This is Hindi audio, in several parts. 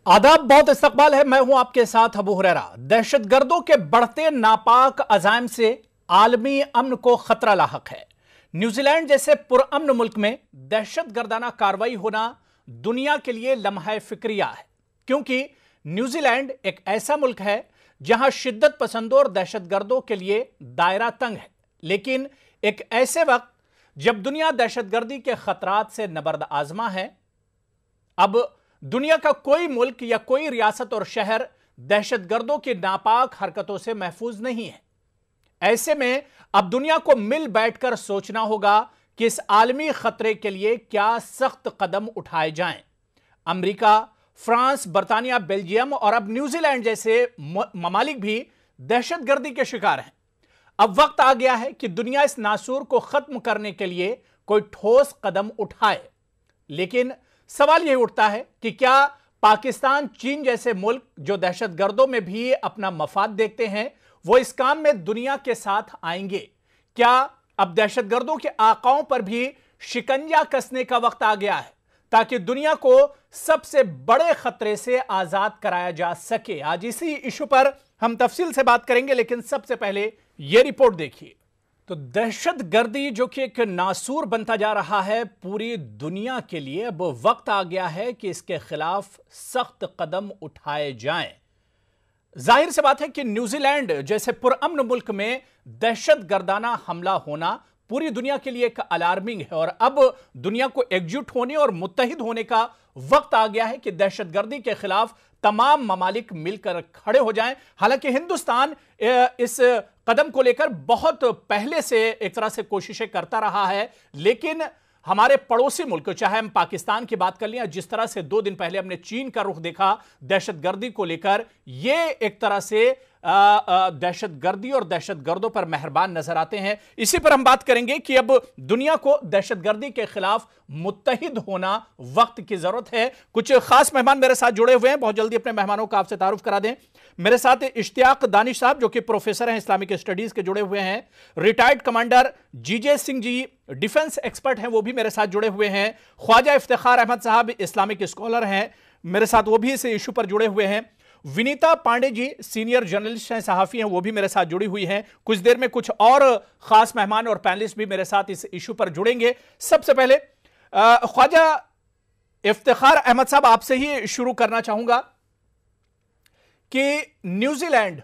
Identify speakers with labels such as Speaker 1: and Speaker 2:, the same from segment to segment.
Speaker 1: आदाब, बहुत इस्तकबाल है। मैं हूं आपके साथ अबू हुरैरा। दहशतगर्दों के बढ़ते नापाक अज़ाइम से आलमी अमन को खतरा लाहक है। न्यूजीलैंड जैसे पुरअमन मुल्क में दहशतगर्दाना कार्रवाई होना दुनिया के लिए लम्हा फिक्रिया है, क्योंकि न्यूजीलैंड एक ऐसा मुल्क है जहां शिद्दत पसंदों और दहशतगर्दों के लिए दायरा तंग है। लेकिन एक ऐसे वक्त जब दुनिया दहशतगर्दी के खतरात से नबर्द आजमा है, अब दुनिया का कोई मुल्क या कोई रियासत और शहर दहशतगर्दों की नापाक हरकतों से महफूज नहीं है। ऐसे में अब दुनिया को मिल बैठकर सोचना होगा कि इस आलमी खतरे के लिए क्या सख्त कदम उठाए जाएं। अमेरिका, फ्रांस, बर्तानिया, बेल्जियम और अब न्यूजीलैंड जैसे ममालिक भी दहशतगर्दी के शिकार हैं। अब वक्त आ गया है कि दुनिया इस नासूर को खत्म करने के लिए कोई ठोस कदम उठाए। लेकिन सवाल यह उठता है कि क्या पाकिस्तान, चीन जैसे मुल्क जो दहशतगर्दों में भी अपना मफाद देखते हैं, वो इस काम में दुनिया के साथ आएंगे? क्या अब दहशतगर्दों के आकाओं पर भी शिकंजा कसने का वक्त आ गया है ताकि दुनिया को सबसे बड़े खतरे से आजाद कराया जा सके? आज इसी इशू पर हम तफसील से बात करेंगे, लेकिन सबसे पहले यह रिपोर्ट देखिए। तो दहशतगर्दी जो कि एक नासूर बनता जा रहा है पूरी दुनिया के लिए, अब वक्त आ गया है कि इसके खिलाफ सख्त कदम उठाए जाएं। जाहिर सी बात है कि न्यूजीलैंड जैसे पुरअमन मुल्क में दहशतगर्दाना हमला होना पूरी दुनिया के लिए एक अलार्मिंग है और अब दुनिया को एकजुट होने और मुत्तहिद होने का वक्त आ गया है कि दहशतगर्दी के खिलाफ तमाम ममालिक मिलकर खड़े हो जाएं। हालांकि हिंदुस्तान इस कदम को लेकर बहुत पहले से एक तरह से कोशिशें करता रहा है, लेकिन हमारे पड़ोसी मुल्क, चाहे हम पाकिस्तान की बात कर लें, जिस तरह से 2 दिन पहले हमने चीन का रुख देखा दहशतगर्दी को लेकर, यह एक तरह से दहशतगर्दी और दहशतगर्दों पर मेहरबान नजर आते हैं। इसी पर हम बात करेंगे कि अब दुनिया को दहशतगर्दी के खिलाफ मुत्तहिद होना वक्त की जरूरत है। कुछ खास मेहमान मेरे साथ जुड़े हुए हैं, बहुत जल्दी अपने मेहमानों का आपसे तारुफ करा दें। मेरे साथ इश्तियाक दानिश साहब जो कि प्रोफेसर हैं इस्लामिक स्टडीज के, जुड़े हुए हैं। रिटायर्ड कमांडर जीजे सिंह जी, डिफेंस एक्सपर्ट हैं, वो भी मेरे साथ जुड़े हुए हैं। ख्वाजा इफ्तिखार अहमद साहब इस्लामिक स्कॉलर हैं, मेरे साथ वो भी इस इशू पर जुड़े हुए हैं। विनीता पांडे जी सीनियर जर्नलिस्ट हैं, सहाफी हैं, वो भी मेरे साथ जुड़ी हुई हैं। कुछ देर में कुछ और खास मेहमान और पैनलिस्ट भी मेरे साथ इस इशू पर जुड़ेंगे। सबसे पहले ख्वाजा इफ्तिखार अहमद साहब, आपसे ही शुरू करना चाहूंगा कि न्यूजीलैंड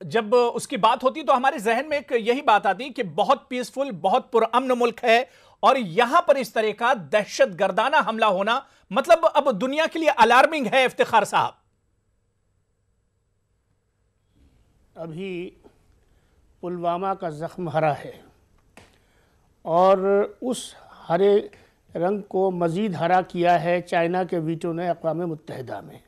Speaker 1: जब उसकी बात होती तो हमारे जहन में एक यही बात आती कि बहुत पीसफुल, बहुत पुरअमन मुल्क है, और यहां पर इस तरह का दहशतगर्दाना हमला होना मतलब अब दुनिया के लिए अलार्मिंग है। इफ्तिखार साहब,
Speaker 2: अभी पुलवामा का जख्म हरा है और उस हरे रंग को मज़ीद हरा किया है चाइना के वीटो ने अक़वाम मुत्तहिदा में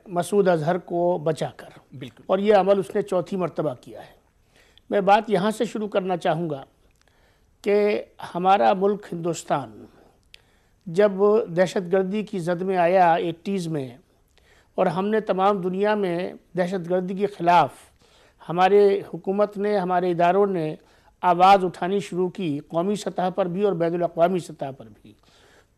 Speaker 2: मसूद अज़हर को बचाकर।
Speaker 1: बिल्कुल,
Speaker 2: और ये अमल उसने चौथी मर्तबा किया है। मैं बात यहाँ से शुरू करना चाहूँगा कि हमारा मुल्क हिंदुस्तान जब दहशतगर्दी की जद में आया 80s में, और हमने तमाम दुनिया में दहशतगर्दी के ख़िलाफ़ हमारे हुकूमत ने, हमारे इदारों ने आवाज़ उठानी शुरू की, कौमी सतह पर भी और बैनुल अक़वामी सतह पर भी,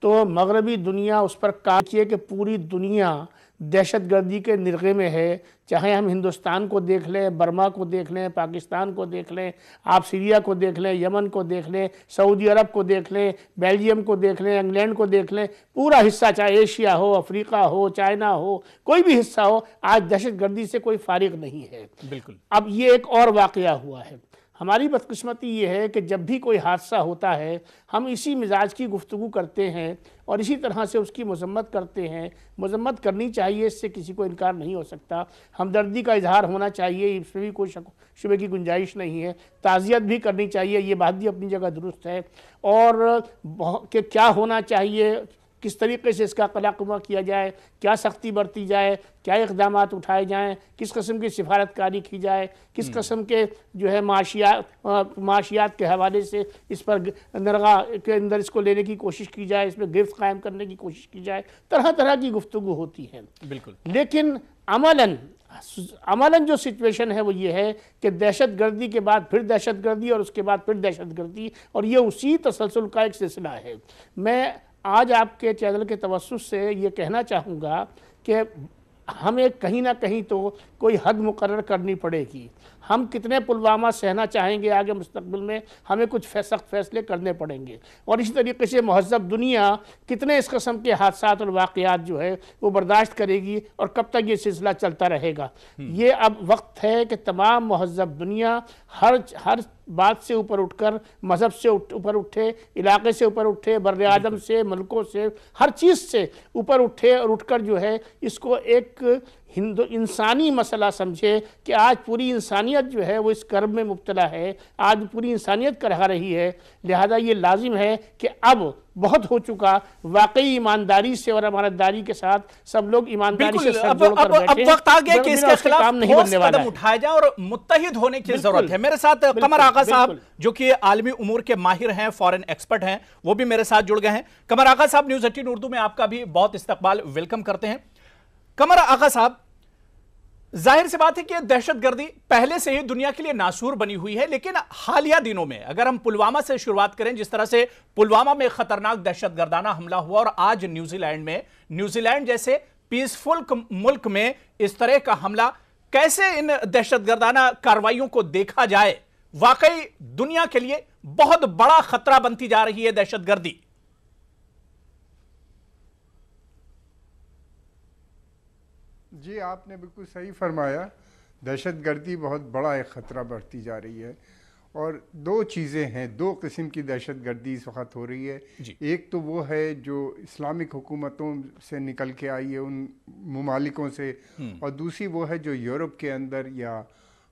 Speaker 2: तो मगरबी दुनिया उस पर काम किए कि पूरी दुनिया दहशतगर्दी के निर्गे में है। चाहे हम हिंदुस्तान को देख लें, बर्मा को देख लें, पाकिस्तान को देख लें, आप सीरिया को देख लें, यमन को देख लें, सऊदी अरब को देख लें, बेल्जियम को देख लें, इंग्लैंड को देख लें, पूरा हिस्सा, चाहे एशिया हो, अफ्रीका हो, चाइना हो, कोई भी हिस्सा हो, आज दहशतगर्दी से कोई फारिग नहीं है।
Speaker 1: बिल्कुल।
Speaker 2: अब ये एक और वाक़या हुआ है। हमारी बदकिस्मती ये है कि जब भी कोई हादसा होता है हम इसी मिजाज की गुफ्तगू करते हैं और इसी तरह से उसकी मजम्मत करते हैं। मजम्मत करनी चाहिए, इससे किसी को इनकार नहीं हो सकता। हमदर्दी का इजहार होना चाहिए, इसमें भी कोई शुबे की गुंजाइश नहीं है। ताज़ियत भी करनी चाहिए, ये बात भी अपनी जगह दुरुस्त है। और कि क्या होना चाहिए, किस तरीके से इसका कलाकुमा किया जाए, क्या सख्ती बरती जाए, क्या इक़दाम उठाए जाएँ, किस किस्म की सिफारतकारी की जाए, किस किस्म के जो है माशियात के हवाले से इस पर नरगा के अंदर इसको लेने की कोशिश की जाए, इस पर गिरफ्त कायम करने की कोशिश की जाए, तरह तरह की गुफ्तगू होती है।
Speaker 1: बिल्कुल।
Speaker 2: लेकिन अमलन जो सिचुएशन है वो ये है कि दहशतगर्दी के बाद फिर दहशतगर्दी और उसके बाद फिर दहशतगर्दी, और ये उसी तसलसल का एक सिलसिला है। मैं आज आपके चैनल के तवस्सुस से ये कहना चाहूँगा कि हमें कहीं ना कहीं तो कोई हद मुकर्रर करनी पड़ेगी। हम कितने पुलवामा सहना चाहेंगे आगे मुस्तकबिल में, हमें कुछ सख्त फैसले करने पड़ेंगे। और इसी तरीके से महज़ब दुनिया कितने इस किस्म के हादसात और वाक़यात जो है वो बर्दाश्त करेगी और कब तक ये सिलसिला चलता रहेगा। ये अब वक्त है कि तमाम महज़ब दुनिया हर बात से ऊपर उठकर, मज़हब से ऊपर उठे, इलाके से ऊपर उठे, बर्र आदम से, मुल्कों से, हर चीज़ से ऊपर उठे और उठकर जो है इसको एक इंसानी मसला समझे कि आज पूरी इंसानियत जो है वो इस कर्ब में मुब्तला है, आज पूरी इंसानियत करहा रही है। लिहाजा ये लाजिम है कि अब बहुत हो चुका, वाकई ईमानदारी से और अमानतदारी के साथ सब लोग ईमानदारी से सर जोड़कर बैठे।
Speaker 1: अब वक्त आ गया कि इसके खिलाफ ठोस कदम उठाया जाए और मुत्तहिद होने की जरूरत है। मेरे साथ कमर आगा साहब जो कि आलमी उमूर के माहिर हैं, फॉरेन एक्सपर्ट हैं, वो भी मेरे साथ जुड़ गए हैं। कमर आगा साहब, न्यूज़ 18 उर्दू में आपका भी बहुत इस्तकबाल, वेलकम करते हैं। कमर आगा साहब, जाहिर सी बात है कि दहशतगर्दी पहले से ही दुनिया के लिए नासूर बनी हुई है, लेकिन हालिया दिनों में अगर हम पुलवामा से शुरुआत करें, जिस तरह से पुलवामा में खतरनाक दहशतगर्दाना हमला हुआ और आज न्यूजीलैंड जैसे पीसफुल मुल्क में इस तरह का हमला, कैसे इन दहशतगर्दाना कार्रवाइयों को देखा जाए? वाकई दुनिया के लिए बहुत बड़ा खतरा बनती जा रही है दहशतगर्दी।
Speaker 3: जी, आपने बिल्कुल सही फरमाया। दहशतगर्दी बहुत बड़ा एक ख़तरा बढ़ती जा रही है और दो चीज़ें हैं, दो किस्म की दहशतगर्दी इस वक्त हो रही है। एक तो वो है जो इस्लामिक हुकूमतों से निकल के आई है, उन ममालिकों से, और दूसरी वो है जो यूरोप के अंदर या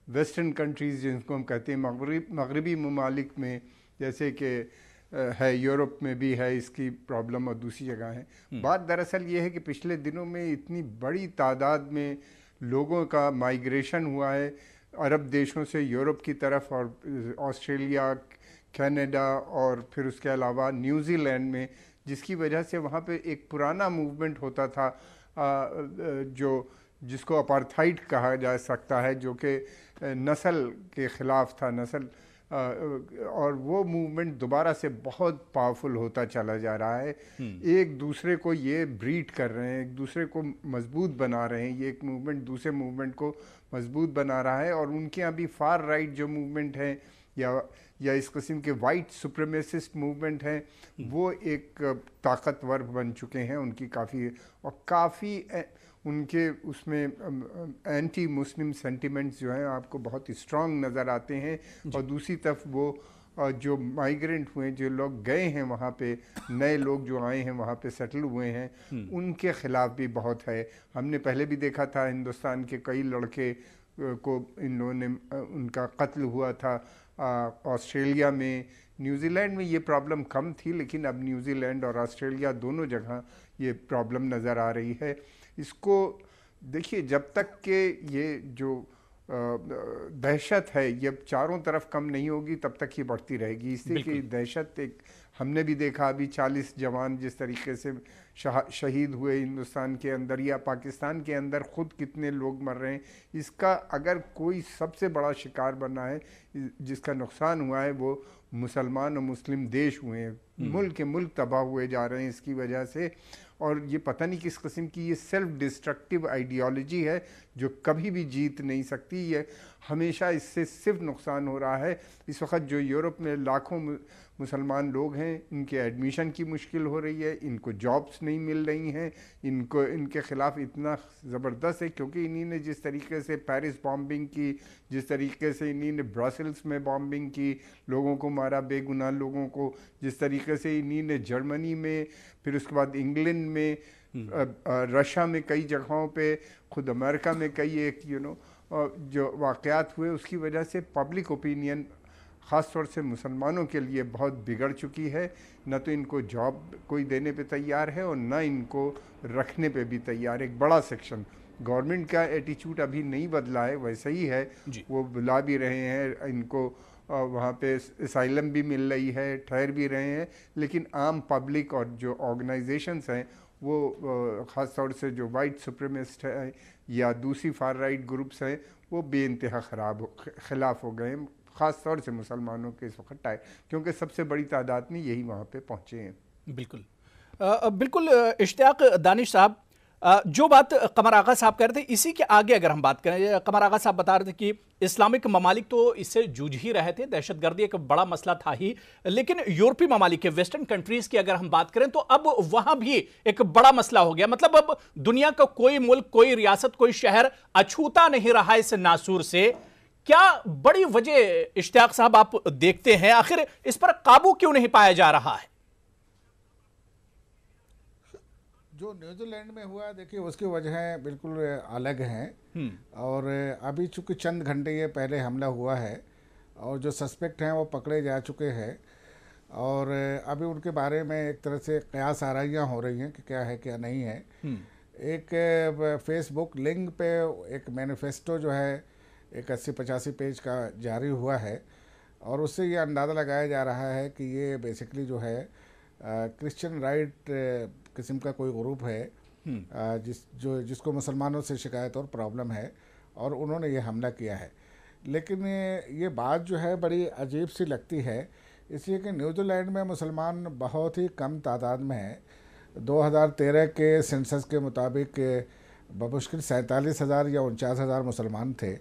Speaker 3: वेस्टर्न कंट्रीज़ जिनको हम कहते हैं मगरबी ममालिक में, जैसे कि है यूरोप में भी है इसकी प्रॉब्लम और दूसरी जगह है। बात दरअसल ये है कि पिछले दिनों में इतनी बड़ी तादाद में लोगों का माइग्रेशन हुआ है अरब देशों से यूरोप की तरफ, और ऑस्ट्रेलिया, कनाडा और फिर उसके अलावा न्यूजीलैंड में, जिसकी वजह से वहाँ पे एक पुराना मूवमेंट होता था जिसको अपार्थाइड कहा जा सकता है, जो कि नस्ल के ख़िलाफ़ था, और वो मूवमेंट दोबारा से बहुत पावरफुल होता चला जा रहा है। एक दूसरे को ये ब्रीड कर रहे हैं, एक दूसरे को मजबूत बना रहे हैं, ये एक मूवमेंट दूसरे मूवमेंट को मजबूत बना रहा है। और उनके यहाँ भी फार राइट जो मूवमेंट है या इस किस्म के वाइट सुप्रीमेसिस्ट मूवमेंट हैं, वो एक ताकतवर बन चुके हैं। उनकी काफ़ी उनके उसमें एंटी मुस्लिम सेंटिमेंट्स जो हैं आपको बहुत स्ट्रॉन्ग नज़र आते हैं। और दूसरी तरफ वो जो माइग्रेंट हुए, जो लोग गए हैं वहाँ पे, नए लोग जो आए हैं वहाँ पे सेटल हुए हैं, उनके ख़िलाफ़ भी बहुत है। हमने पहले भी देखा था हिंदुस्तान के कई लड़के को इन लोगों ने उनका कत्ल हुआ था ऑस्ट्रेलिया में। न्यूजीलैंड में ये प्रॉब्लम कम थी, लेकिन अब न्यूजीलैंड और ऑस्ट्रेलिया दोनों जगह ये प्रॉब्लम नज़र आ रही है। इसको देखिए, जब तक के ये जो दहशत है ये चारों तरफ कम नहीं होगी तब तक ये बढ़ती रहेगी। इससे कि दहशत हमने भी देखा, अभी 40 जवान जिस तरीके से शहीद हुए हिंदुस्तान के अंदर, या पाकिस्तान के अंदर खुद कितने लोग मर रहे हैं, इसका अगर कोई सबसे बड़ा शिकार बना है, जिसका नुकसान हुआ है, वो मुसलमान और मुस्लिम देश हुए हैं। मुल्क के मुल्क तबाह हुए जा रहे हैं इसकी वजह से। और ये पता नहीं किस किस्म की ये सेल्फ डिस्ट्रक्टिव आइडियोलॉजी है जो कभी भी जीत नहीं सकती। ये हमेशा इससे सिर्फ नुकसान हो रहा है। इस वक्त जो यूरोप में लाखों मुसलमान लोग हैं, इनके एडमिशन की मुश्किल हो रही है, इनको जॉब्स नहीं मिल रही हैं, इनके ख़िलाफ़ इतना ज़बरदस्त है, क्योंकि इन्हीं ने जिस तरीके से पेरिस बॉम्बिंग की, जिस तरीके से इन्हीं ने ब्रसेल्स में बॉम्बिंग की, लोगों को मारा, बेगुनाह लोगों को, जिस तरीके से इन्हीं ने जर्मनी में, फिर उसके बाद इंग्लैंड में, रशिया में कई जगहों पे, खुद अमेरिका में कई जो वाक़यात हुए, उसकी वजह से पब्लिक ओपिनियन ख़ास तौर से मुसलमानों के लिए बहुत बिगड़ चुकी है। न तो इनको जॉब कोई देने पे तैयार है और न इनको रखने पे भी तैयार है। एक बड़ा सेक्शन, गवर्नमेंट का एटीट्यूड अभी नहीं बदला है, वैसे ही है। वो बुला भी रहे हैं इनको, वहाँ पे असाइलम भी मिल रही है, ठहर भी रहे हैं, लेकिन आम पब्लिक और जो ऑर्गेनाइजेशंस हैं वो ख़ास तौर से जो वाइट सुप्रीमिस्ट है या दूसरी फार राइट ग्रुप्स हैं, वो बेइंतहा ख़िलाफ़ हो गए, ख़ास तौर से मुसलमानों के इस वक्त क्योंकि सबसे बड़ी तादाद में यही वहाँ पे पहुँचे हैं।
Speaker 1: बिल्कुल। बिल्कुल इश्तियाक दानिश साहब, जो बात कमर आगा साहब कह रहे थे, इसी के आगे अगर हम बात करें, कमर आगा साहब बता रहे थे कि इस्लामिक ममालिक तो इससे जूझ ही रहे थे, दहशतगर्दी एक बड़ा मसला था ही, लेकिन यूरोपीय ममालिक के वेस्टर्न कंट्रीज की अगर हम बात करें तो अब वहां भी एक बड़ा मसला हो गया। मतलब अब दुनिया का कोई मुल्क, कोई रियासत, कोई शहर अछूता नहीं रहा इस नासूर से। क्या बड़ी वजह इश्तियाक साहब आप देखते हैं, आखिर इस पर काबू क्यों नहीं पाया जा रहा है?
Speaker 4: जो न्यूजीलैंड में हुआ, देखिए उसकी वजह बिल्कुल अलग हैं। और अभी चूंकि चंद घंटे ये पहले हमला हुआ है और जो सस्पेक्ट हैं वो पकड़े जा चुके हैं, और अभी उनके बारे में एक तरह से कयास आराइयाँ हो रही हैं कि क्या है क्या नहीं है। एक फेसबुक लिंक पे एक मैनिफेस्टो जो है एक 80-85 पेज का जारी हुआ है, और उससे ये अंदाज़ा लगाया जा रहा है कि ये बेसिकली जो है क्रिश्चियन राइट किस्म का कोई ग्रुप है जिसको मुसलमानों से शिकायत और प्रॉब्लम है, और उन्होंने ये हमला किया है। लेकिन ये बात जो है बड़ी अजीब सी लगती है, इसलिए कि न्यूजीलैंड में मुसलमान बहुत ही कम तादाद में हैं। 2013 के सेंसस के मुताबिक बमुश्किल 47,000 या 49,000 मुसलमान थे,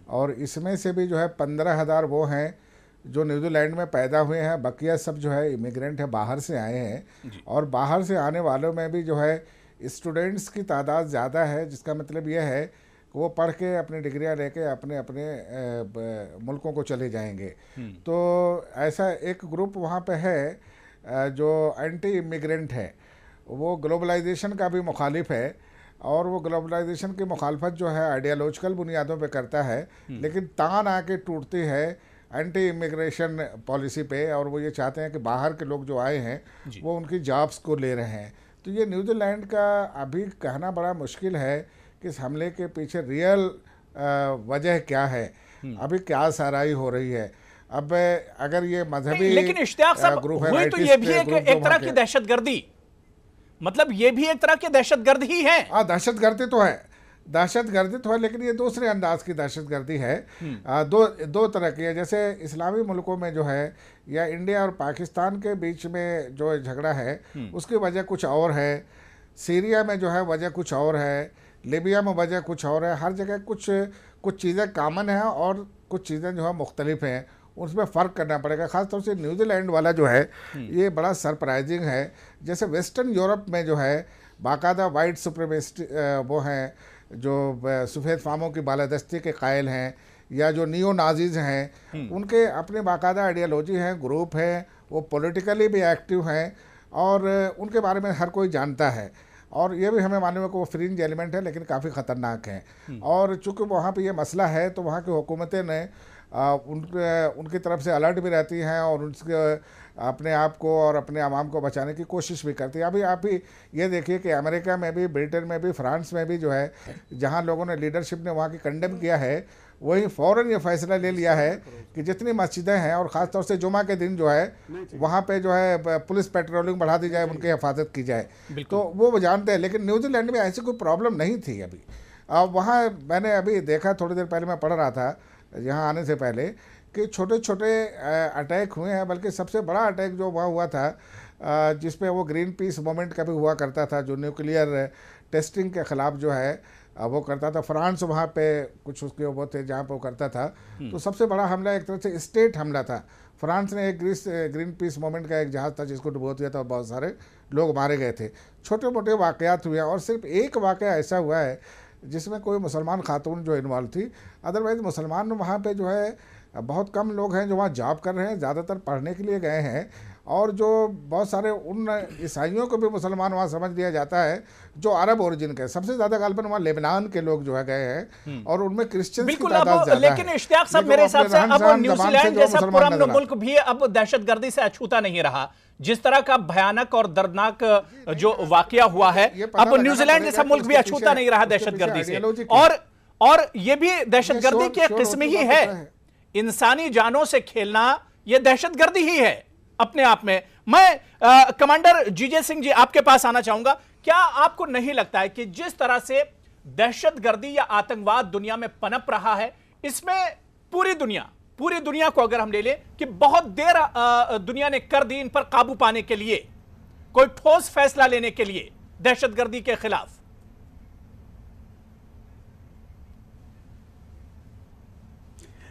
Speaker 4: और इसमें से भी जो है 15,000 वो हैं जो न्यूजीलैंड में पैदा हुए हैं, बकिया सब जो है इमिग्रेंट है, बाहर से आए हैं। और बाहर से आने वालों में भी जो है स्टूडेंट्स की तादाद ज़्यादा है, जिसका मतलब यह है कि वो पढ़ के अपनी डिग्रियां लेके अपने अपने मुल्कों को चले जाएंगे। तो ऐसा एक ग्रुप वहाँ पे है जो एंटी इमिग्रेंट है, वो ग्लोबलाइजेशन का भी मुखालिफ है, और वो ग्लोबलाइजेशन की मुखालफत जो है आइडियालॉजिकल बुनियादों पे करता है, लेकिन तान आके टूटती है एंटी इमिग्रेशन पॉलिसी पे, और वो ये चाहते हैं कि बाहर के लोग जो आए हैं वो उनकी जॉब्स को ले रहे हैं। तो ये न्यूजीलैंड का अभी कहना बड़ा मुश्किल है कि इस हमले के पीछे रियल वजह क्या है, अभी क्या साराई हो रही है। अब अगर ये मजहबी
Speaker 1: लेकिन इश्तियाक साहब हुई तो ये भी एक तरह की दहशतगर्दी, मतलब ये भी एक तरह की दहशतगर्दी ही है।
Speaker 4: हाँ, दहशतगर्दी तो है, लेकिन ये दूसरे अंदाज की दहशतगर्दी है। दो तरह की है। जैसे इस्लामी मुल्कों में जो है, या इंडिया और पाकिस्तान के बीच में जो झगड़ा है उसकी वजह कुछ और है, सीरिया में जो है वजह कुछ और है, लीबिया में वजह कुछ और है। हर जगह कुछ चीज़ें कॉमन हैं और कुछ चीज़ें जो है मुख्तलिफ हैं, उसमें फ़र्क करना पड़ेगा। ख़ासतौर से न्यूजीलैंड वाला जो है ये बड़ा सरप्राइजिंग है। जैसे वेस्टर्न यूरोप में जो है बाकायदा वाइट सुप्रीमेसिस्ट वो हैं जो सफ़ेद फामों की बालादस्ती के कायल हैं, या जो नियो नाजीज़ हैं, उनके अपने बाकायदा आइडियालॉजी हैं, ग्रुप हैं, वो पॉलिटिकली भी एक्टिव हैं, और उनके बारे में हर कोई जानता है। और ये भी हमें मालूम है कि वो फ्रिंज एलिमेंट है, लेकिन काफ़ी ख़तरनाक हैं। और चूँकि वहाँ पे ये मसला है, तो वहाँ की हुकूमतें ने उनकी तरफ से अलर्ट भी रहती हैं, और उनके अपने आप को और अपने आवाम को बचाने की कोशिश भी करती है। अभी आप ही ये देखिए कि अमेरिका में भी, ब्रिटेन में भी, फ्रांस में भी जो है, जहाँ लोगों ने लीडरशिप ने वहाँ की कंडेम किया है, वही फ़ौरन ये फैसला ले लिया है कि जितनी मस्जिदें हैं, और ख़ास तौर से जुमा के दिन जो है वहाँ पे जो है पुलिस पेट्रोलिंग बढ़ा दी जाए, उनकी हिफाजत की जाए। तो वो जानते हैं। लेकिन न्यूजीलैंड में ऐसी कोई प्रॉब्लम नहीं थी अभी। वहाँ मैंने अभी देखा, थोड़ी देर पहले मैं पढ़ रहा था यहाँ आने से पहले, कि छोटे छोटे अटैक हुए हैं। बल्कि सबसे बड़ा अटैक जो वहाँ हुआ था, जिस पे वो ग्रीन पीस मूवमेंट का भी हुआ करता था, जो न्यूक्लियर टेस्टिंग के ख़िलाफ़ जो है वो करता था, फ्रांस वहाँ पे कुछ उसके वो थे जहाँ पे वो करता था। तो सबसे बड़ा हमला एक तरह से स्टेट हमला था। फ्रांस ने एक ग्रीन पीस मूवमेंट का एक जहाज़ था जिसको डुबो दिया था, बहुत सारे लोग मारे गए थे। छोटे मोटे वाक़यात हुए, और सिर्फ एक वाक़या ऐसा हुआ है जिसमें कोई मुसलमान खातून जो इन्वॉल्व थी। अदरवाइज़ मुसलमान वहाँ पे जो है बहुत कम लोग हैं जो वहाँ जॉब कर रहे हैं, ज़्यादातर पढ़ने के लिए गए हैं। और जो बहुत सारे उन ईसाइयों को भी मुसलमान वहाँ समझ लिया जाता है जो अरब ओरिजिन के। सबसे ज़्यादा गालबन वहाँ लेबनान के लोग जो है गए हैं, और उनमें क्रिश्चियन की तादाद ज़्यादा है।
Speaker 1: लेकिन इश्तियाक साहब, मेरे हिसाब से अब न्यूजीलैंड जैसा पुरअमन मुल्क भी अब दहशतगर्दी से अछूता नहीं रहा। जिस तरह का भयानक और दर्दनाक जो वाकया हुआ है, अब न्यूजीलैंड जैसा मुल्क भी अछूता नहीं रहा दहशतगर्दी से। और ये भी दहशतगर्दी की एक किस्म ही है। इंसानी जानों से खेलना यह दहशतगर्दी ही है अपने आप में। मैं कमांडर जीजे सिंह जी आपके पास आना चाहूंगा। क्या आपको नहीं लगता है कि जिस तरह से दहशतगर्दी या आतंकवाद दुनिया में पनप रहा है, इसमें पूरी दुनिया को अगर हम ले लें कि बहुत देर दुनिया ने कर दी इन पर काबू पाने के लिए, कोई ठोस फैसला लेने के लिए दहशतगर्दी के खिलाफ?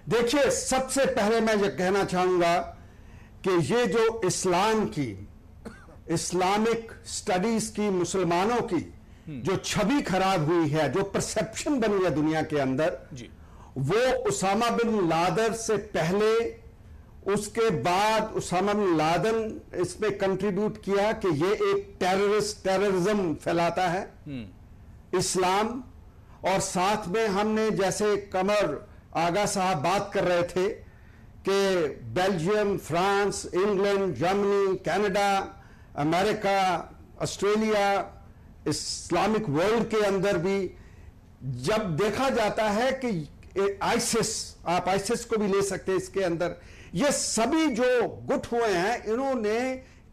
Speaker 5: देखिए, सबसे पहले मैं ये कहना चाहूंगा कि ये जो इस्लाम की, इस्लामिक स्टडीज की, मुसलमानों की जो छवि खराब हुई है, जो परसेप्शन बनी है दुनिया के अंदर
Speaker 1: जी,
Speaker 5: वो उसामा बिन लादेन से पहले, उसके बाद उसामा बिन लादेन इसमें कंट्रीब्यूट किया कि ये एक टेररिज्म फैलाता है इस्लाम। और साथ में हमने, जैसे कमर आगा साहब बात कर रहे थे कि Belgium, France, England, Germany, Canada, America, Australia, Islamic world के अंदर भी जब देखा जाता है कि आईसिस, आप आईसिस को भी ले सकते हैं इसके अंदर, ये सभी जो गुट हुए हैं, इन्होंने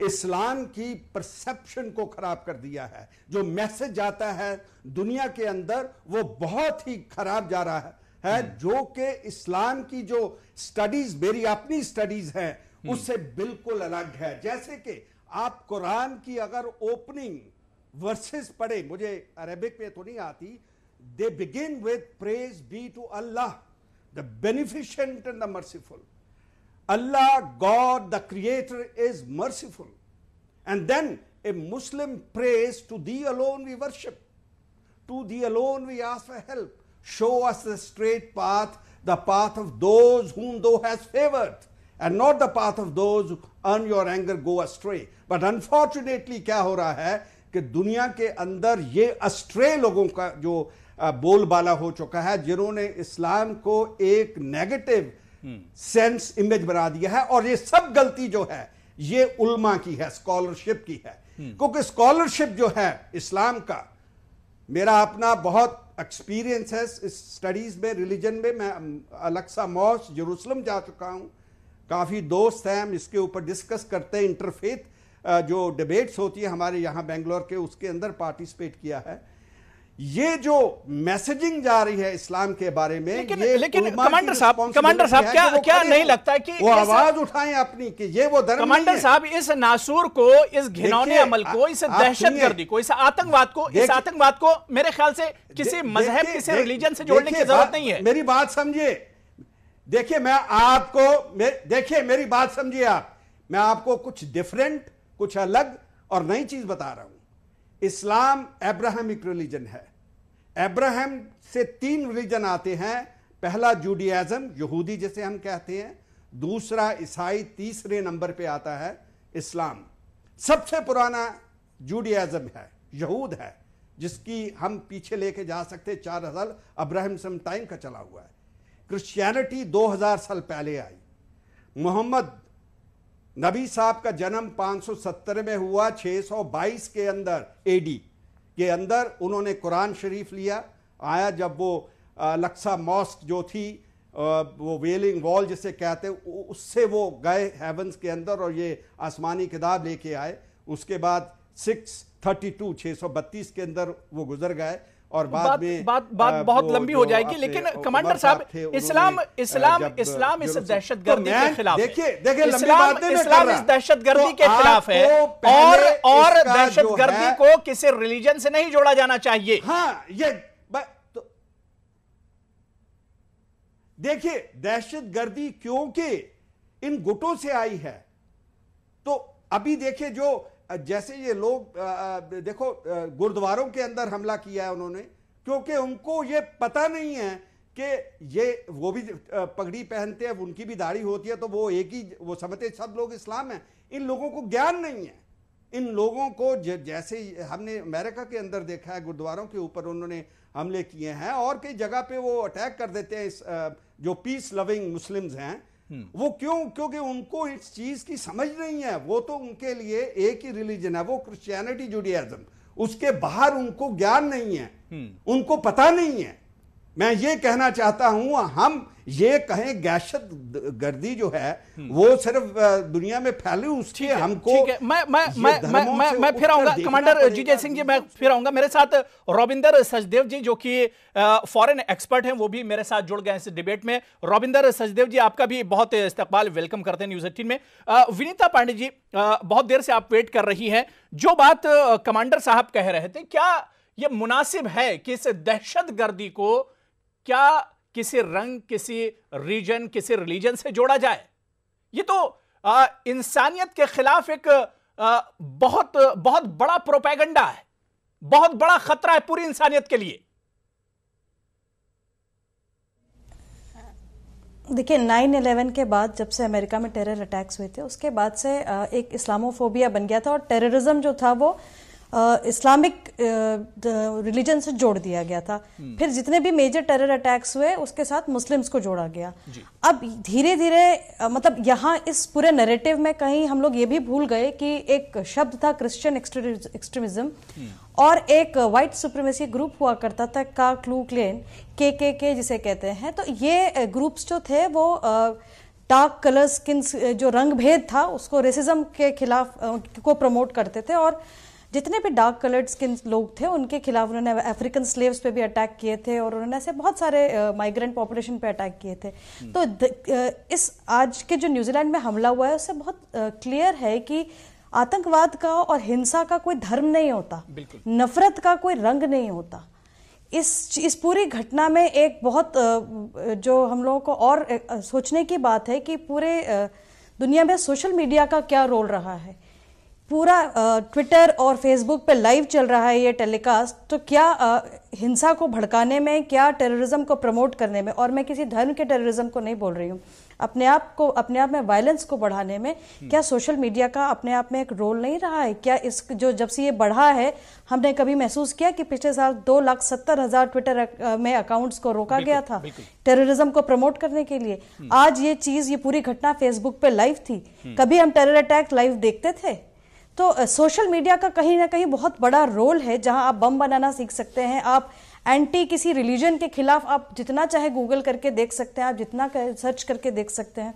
Speaker 5: इस्लाम की परसेप्शन को खराब कर दिया है। जो मैसेज जाता है दुनिया के अंदर वो बहुत ही खराब जा रहा है, जो कि इस्लाम की जो स्टडीज, मेरी अपनी स्टडीज हैं, उससे बिल्कुल अलग है। जैसे कि आप कुरान की अगर ओपनिंग वर्सेस पढ़े, मुझे अरेबिक में तो नहीं आती, they begin with praise be to Allah the beneficent and the merciful. Allah, God, the Creator, is merciful. And then a Muslim prays, to Thee alone we worship. To Thee alone we ask for help. Show us the straight path, the path of those whom Thou hast favored, and not the path of those who earn your anger go astray. But unfortunately क्या हो रहा है कि दुनिया के अंदर ये अस्ट्रे लोगों का जो बोलबाला हो चुका है, जिन्होंने इस्लाम को एक नेगेटिव सेंस इमेज बना दिया है। और ये सब गलती जो है ये उल्मा की है, स्कॉलरशिप की है। क्योंकि स्कॉलरशिप जो है इस्लाम का, मेरा अपना बहुत एक्सपीरियंस है इस स्टडीज में, रिलीजन में। मैं अलेक्सा मॉस्क जेरूसलम जा चुका हूं, काफी दोस्त हैं, हम इसके ऊपर डिस्कस करते हैं। इंटरफेथ जो डिबेट्स होती है हमारे यहाँ बेंगलोर के, उसके अंदर पार्टिसिपेट किया है। ये जो मैसेजिंग जा रही है इस्लाम के बारे में,
Speaker 1: लेकिन कमांडर साहब क्या नहीं लगता है कि
Speaker 5: वो आवाज उठाएं अपनी कि ये वो धर्म
Speaker 1: कमांडर साहब इस नासूर को, इस घिनौने अमल को, इस दहशतगर्दी को, इस आतंकवाद को मेरे ख्याल से किसी मजहब, किसी रिलीजन से जोड़ने की जरूरत नहीं है।
Speaker 5: मेरी बात समझिए, देखिए मेरी बात समझिए आप, मैं आपको कुछ डिफरेंट, कुछ अलग और नई चीज बता रहा हूं। इस्लाम अब्राहमिक रिलीजन है। अब्राहम से 3 रिलीजन आते हैं। पहला जूडियाज्म, यहूदी जिसे हम कहते हैं, दूसरा ईसाई, तीसरे नंबर पे आता है इस्लाम। सबसे पुराना जूडियाज्म है, यहूद है, जिसकी हम पीछे लेके जा सकते 4000 अब्राहम सम टाइम का चला हुआ है। क्रिश्चियनिटी 2000 साल पहले आई। मोहम्मद नबी साहब का जन्म 570 में हुआ, 622 के अंदर एडी के अंदर उन्होंने कुरान शरीफ लिया। आया जब वो अलेक्सा मॉस्क जो थी, वो वेलिंग वॉल जिसे कहते हैं, उससे वो गए हेवंस के अंदर और ये आसमानी किताब लेके आए। उसके बाद 632 के अंदर वो गुजर गए और बाद में
Speaker 1: बात बहुत लंबी हो जाएगी। लेकिन कमांडर साहब, इस्लाम इस दहशतगर्दी के खिलाफ, इस्लाम इस दहशतगर्दी के खिलाफ है और दहशतगर्दी को किसी रिलीजन से नहीं जोड़ा जाना चाहिए।
Speaker 5: हाँ, ये देखिए, दहशतगर्दी क्योंकि इन गुटों से आई है। तो अभी देखिए, जो जैसे ये लोग देखो गुरुद्वारों के अंदर हमला किया है उन्होंने, क्योंकि उनको ये पता नहीं है कि ये वो भी पगड़ी पहनते हैं, उनकी भी दाढ़ी होती है, तो वो एक ही, वो समझते सब लोग इस्लाम है। इन लोगों को ज्ञान नहीं है। इन लोगों को जैसे हमने अमेरिका के अंदर देखा है, गुरुद्वारों के ऊपर उन्होंने हमले किए हैं और कई जगह पे वो अटैक कर देते हैं जो पीस लविंग मुस्लिम्स हैं। वो क्यों? क्योंकि उनको इस चीज की समझ नहीं है। वो तो उनके लिए एक ही रिलीजन है, वो क्रिश्चियनिटी, जूडियाज्म। उसके बाहर उनको ज्ञान नहीं है, उनको पता नहीं है मैं ये कहना चाहता हूं, हम ये कहें दहशत गर्दी जो है वो सिर्फ दुनिया में फैली, उसकी हमको
Speaker 1: ठीक है। मैं फिर आऊंगा कमांडर जीजे सिंह जी, मैं फिर आऊंगा। मेरे साथ रविंदर सचदेव जी जो कि फॉरेन एक्सपर्ट हैं, वो भी मेरे साथ जुड़ गए इस डिबेट में। रविंदर सचदेव जी, आपका भी बहुत इस्तकबाल, वेलकम करते हैं न्यूज़ 18 में। विनीता पांडे जी, बहुत देर से आप वेट कर रही हैं। जो बात कमांडर साहब कह रहे थे, क्या यह मुनासिब है कि इस दहशत गर्दी को क्या किसी रंग, किसी रीजन, किसी रिलीजन से जोड़ा जाए? ये तो इंसानियत के खिलाफ एक बहुत बहुत बड़ा प्रोपेगेंडा है, बहुत बड़ा खतरा है पूरी इंसानियत के लिए।
Speaker 6: देखिए, 9/11 के बाद जब से अमेरिका में टेरर अटैक्स हुए थे, उसके बाद से एक इस्लामोफोबिया बन गया था और टेररिज्म जो था वो इस्लामिक रिलीजन से जोड़ दिया गया था। फिर जितने भी मेजर टेरर अटैक्स हुए उसके साथ मुस्लिम्स को जोड़ा गया। अब धीरे धीरे मतलब यहाँ इस पूरे नैरेटिव में कहीं हम लोग ये भी भूल गए कि एक शब्द था क्रिश्चियन एक्सट्रीमिज्म और एक वाइट सुप्रीमेसी ग्रुप हुआ करता था का क्लू क्लेन के जिसे कहते हैं। तो ये ग्रुप्स जो थे वो डार्क कलर स्किन, जो रंग भेद था उसको, रेसिज्म के खिलाफ को प्रमोट करते थे और जितने भी डार्क कलर्ड स्किन लोग थे उनके खिलाफ उन्होंने अफ्रीकन स्लेव्स पे भी अटैक किए थे और उन्होंने ऐसे बहुत सारे माइग्रेंट पॉपुलेशन पे अटैक किए थे। तो इस आज के जो न्यूजीलैंड में हमला हुआ है उससे बहुत क्लियर है कि आतंकवाद का और हिंसा का कोई धर्म नहीं होता, नफरत का कोई रंग नहीं होता। इस पूरी घटना में एक बहुत जो हम लोगों को और सोचने की बात है कि पूरे दुनिया में सोशल मीडिया का क्या रोल रहा है। पूरा ट्विटर और फेसबुक पे लाइव चल रहा है ये टेलीकास्ट, तो क्या हिंसा को भड़काने में, क्या टेररिज्म को प्रमोट करने में, और मैं किसी धर्म के टेररिज्म को नहीं बोल रही हूँ, अपने आप में वायलेंस को बढ़ाने में क्या सोशल मीडिया का अपने आप में एक रोल नहीं रहा है? क्या इस जो जब से ये बढ़ा है, हमने कभी महसूस किया कि पिछले साल 2,70,000 ट्विटर में अकाउंट्स को रोका गया था टेररिज्म को प्रमोट करने के लिए? आज ये चीज, ये पूरी घटना फेसबुक पे लाइव थी। कभी हम टेरर अटैक लाइव देखते थे? तो सोशल मीडिया का कहीं ना कहीं बहुत बड़ा रोल है, जहां आप बम बनाना सीख सकते हैं, आप एंटी किसी रिलीजन के खिलाफ आप जितना चाहे गूगल करके देख सकते हैं, आप जितना सर्च करके देख सकते हैं।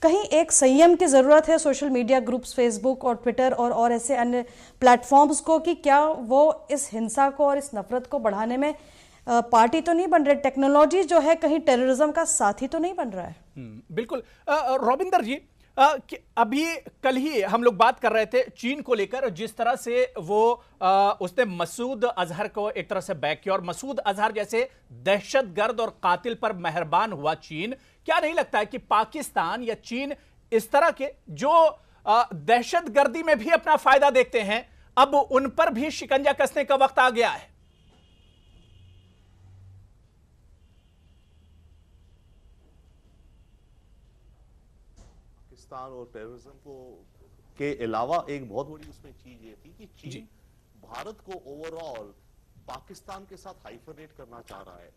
Speaker 6: कहीं एक संयम की जरूरत है सोशल मीडिया ग्रुप्स, फेसबुक और ट्विटर और ऐसे अन्य प्लेटफॉर्म्स को, कि क्या वो इस हिंसा को और इस नफरत को बढ़ाने में पार्टी तो नहीं बन रहे? टेक्नोलॉजी जो है कहीं टेररिज्म का साथी तो नहीं बन रहा है?
Speaker 1: बिल्कुल। रविंदर जी, अभी कल ही हम लोग बात कर रहे थे चीन को लेकर, जिस तरह से वो उसने मसूद अजहर को एक तरह से बैक किया, और मसूद अजहर जैसे दहशतगर्द और कातिल पर मेहरबान हुआ चीन। क्या नहीं लगता है कि पाकिस्तान या चीन इस तरह के जो दहशतगर्दी में भी अपना फायदा देखते हैं, अब उन पर भी शिकंजा कसने का वक्त आ गया है?
Speaker 7: और टेररिज्म को के अलावा एक बहुत बड़ी उसमें चीज ये थी कि चीन भारत को ओवरऑल पाकिस्तान के साथ हाइफरनेट करना चाह रहा है।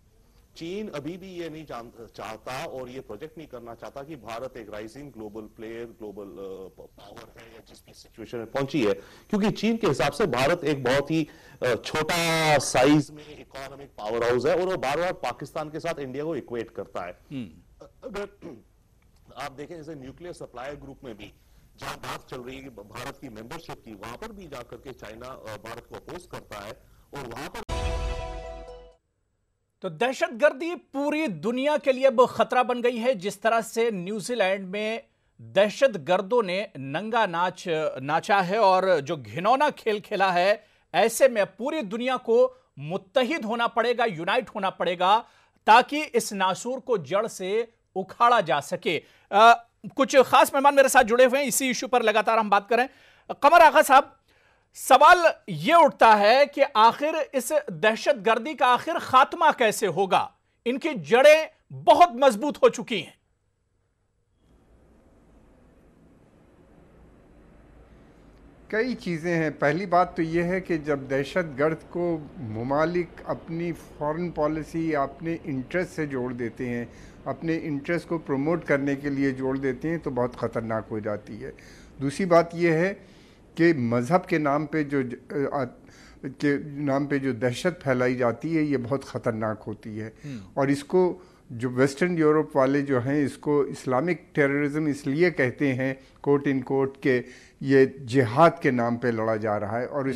Speaker 7: चीन अभी भी ये नहीं चाहता और ये प्रोजेक्ट नहीं करना चाहता कि भारत एक rising global player, global power है या जिस भी सिचुएशन में पहुंची है, क्योंकि चीन के हिसाब से भारत एक बहुत ही छोटा साइज में इकोनॉमिक पावर हाउस है और वो बार बार पाकिस्तान के साथ इंडिया को इक्वेट करता है। अगर आप देखें जैसे न्यूक्लियर सप्लाई ग्रुप में भी जहां बात चल रही है कि भारत की मेंबरशिप की, वहां पर भी जाकर के चाइना भारत को अपोज करता है और वहां पर
Speaker 1: तो दहशतगर्दी पूरी दुनिया के लिए अब खतरा बन गई है। जिस तरह से न्यूजीलैंड में दहशतगर्दों ने नंगा नाच नाचा है और जो घिनौना खेल खेला है, ऐसे में पूरी दुनिया को मुत्तहिद होना पड़ेगा, यूनाइट होना पड़ेगा, ताकि इस नासूर को जड़ से उखाड़ा जा सके। कुछ खास मेहमान मेरे साथ जुड़े हुए हैं, इसी इशू पर लगातार हम बात करें। कमर आगा साहब, सवाल यह उठता है कि आखिर इस दहशतगर्दी का आखिर खात्मा कैसे होगा? इनकी जड़ें बहुत मजबूत हो चुकी हैं।
Speaker 3: कई चीज़ें हैं। पहली बात तो यह है कि जब दहशतगर्द को ममालिक अपनी फॉरेन पॉलिसी, अपने इंटरेस्ट से जोड़ देते हैं, अपने इंटरेस्ट को प्रमोट करने के लिए जोड़ देते हैं, तो बहुत ख़तरनाक हो जाती है। दूसरी बात यह है कि मज़हब के नाम पे जो के नाम पे जो दहशत फैलाई जाती है ये बहुत ख़तरनाक होती है। और इसको जो वेस्टर्न यूरोप वाले जो हैं इसको इस्लामिक टेररिज्म इसलिए कहते हैं कोट इन कोट के ये जिहाद के नाम पे लड़ा जा रहा है, और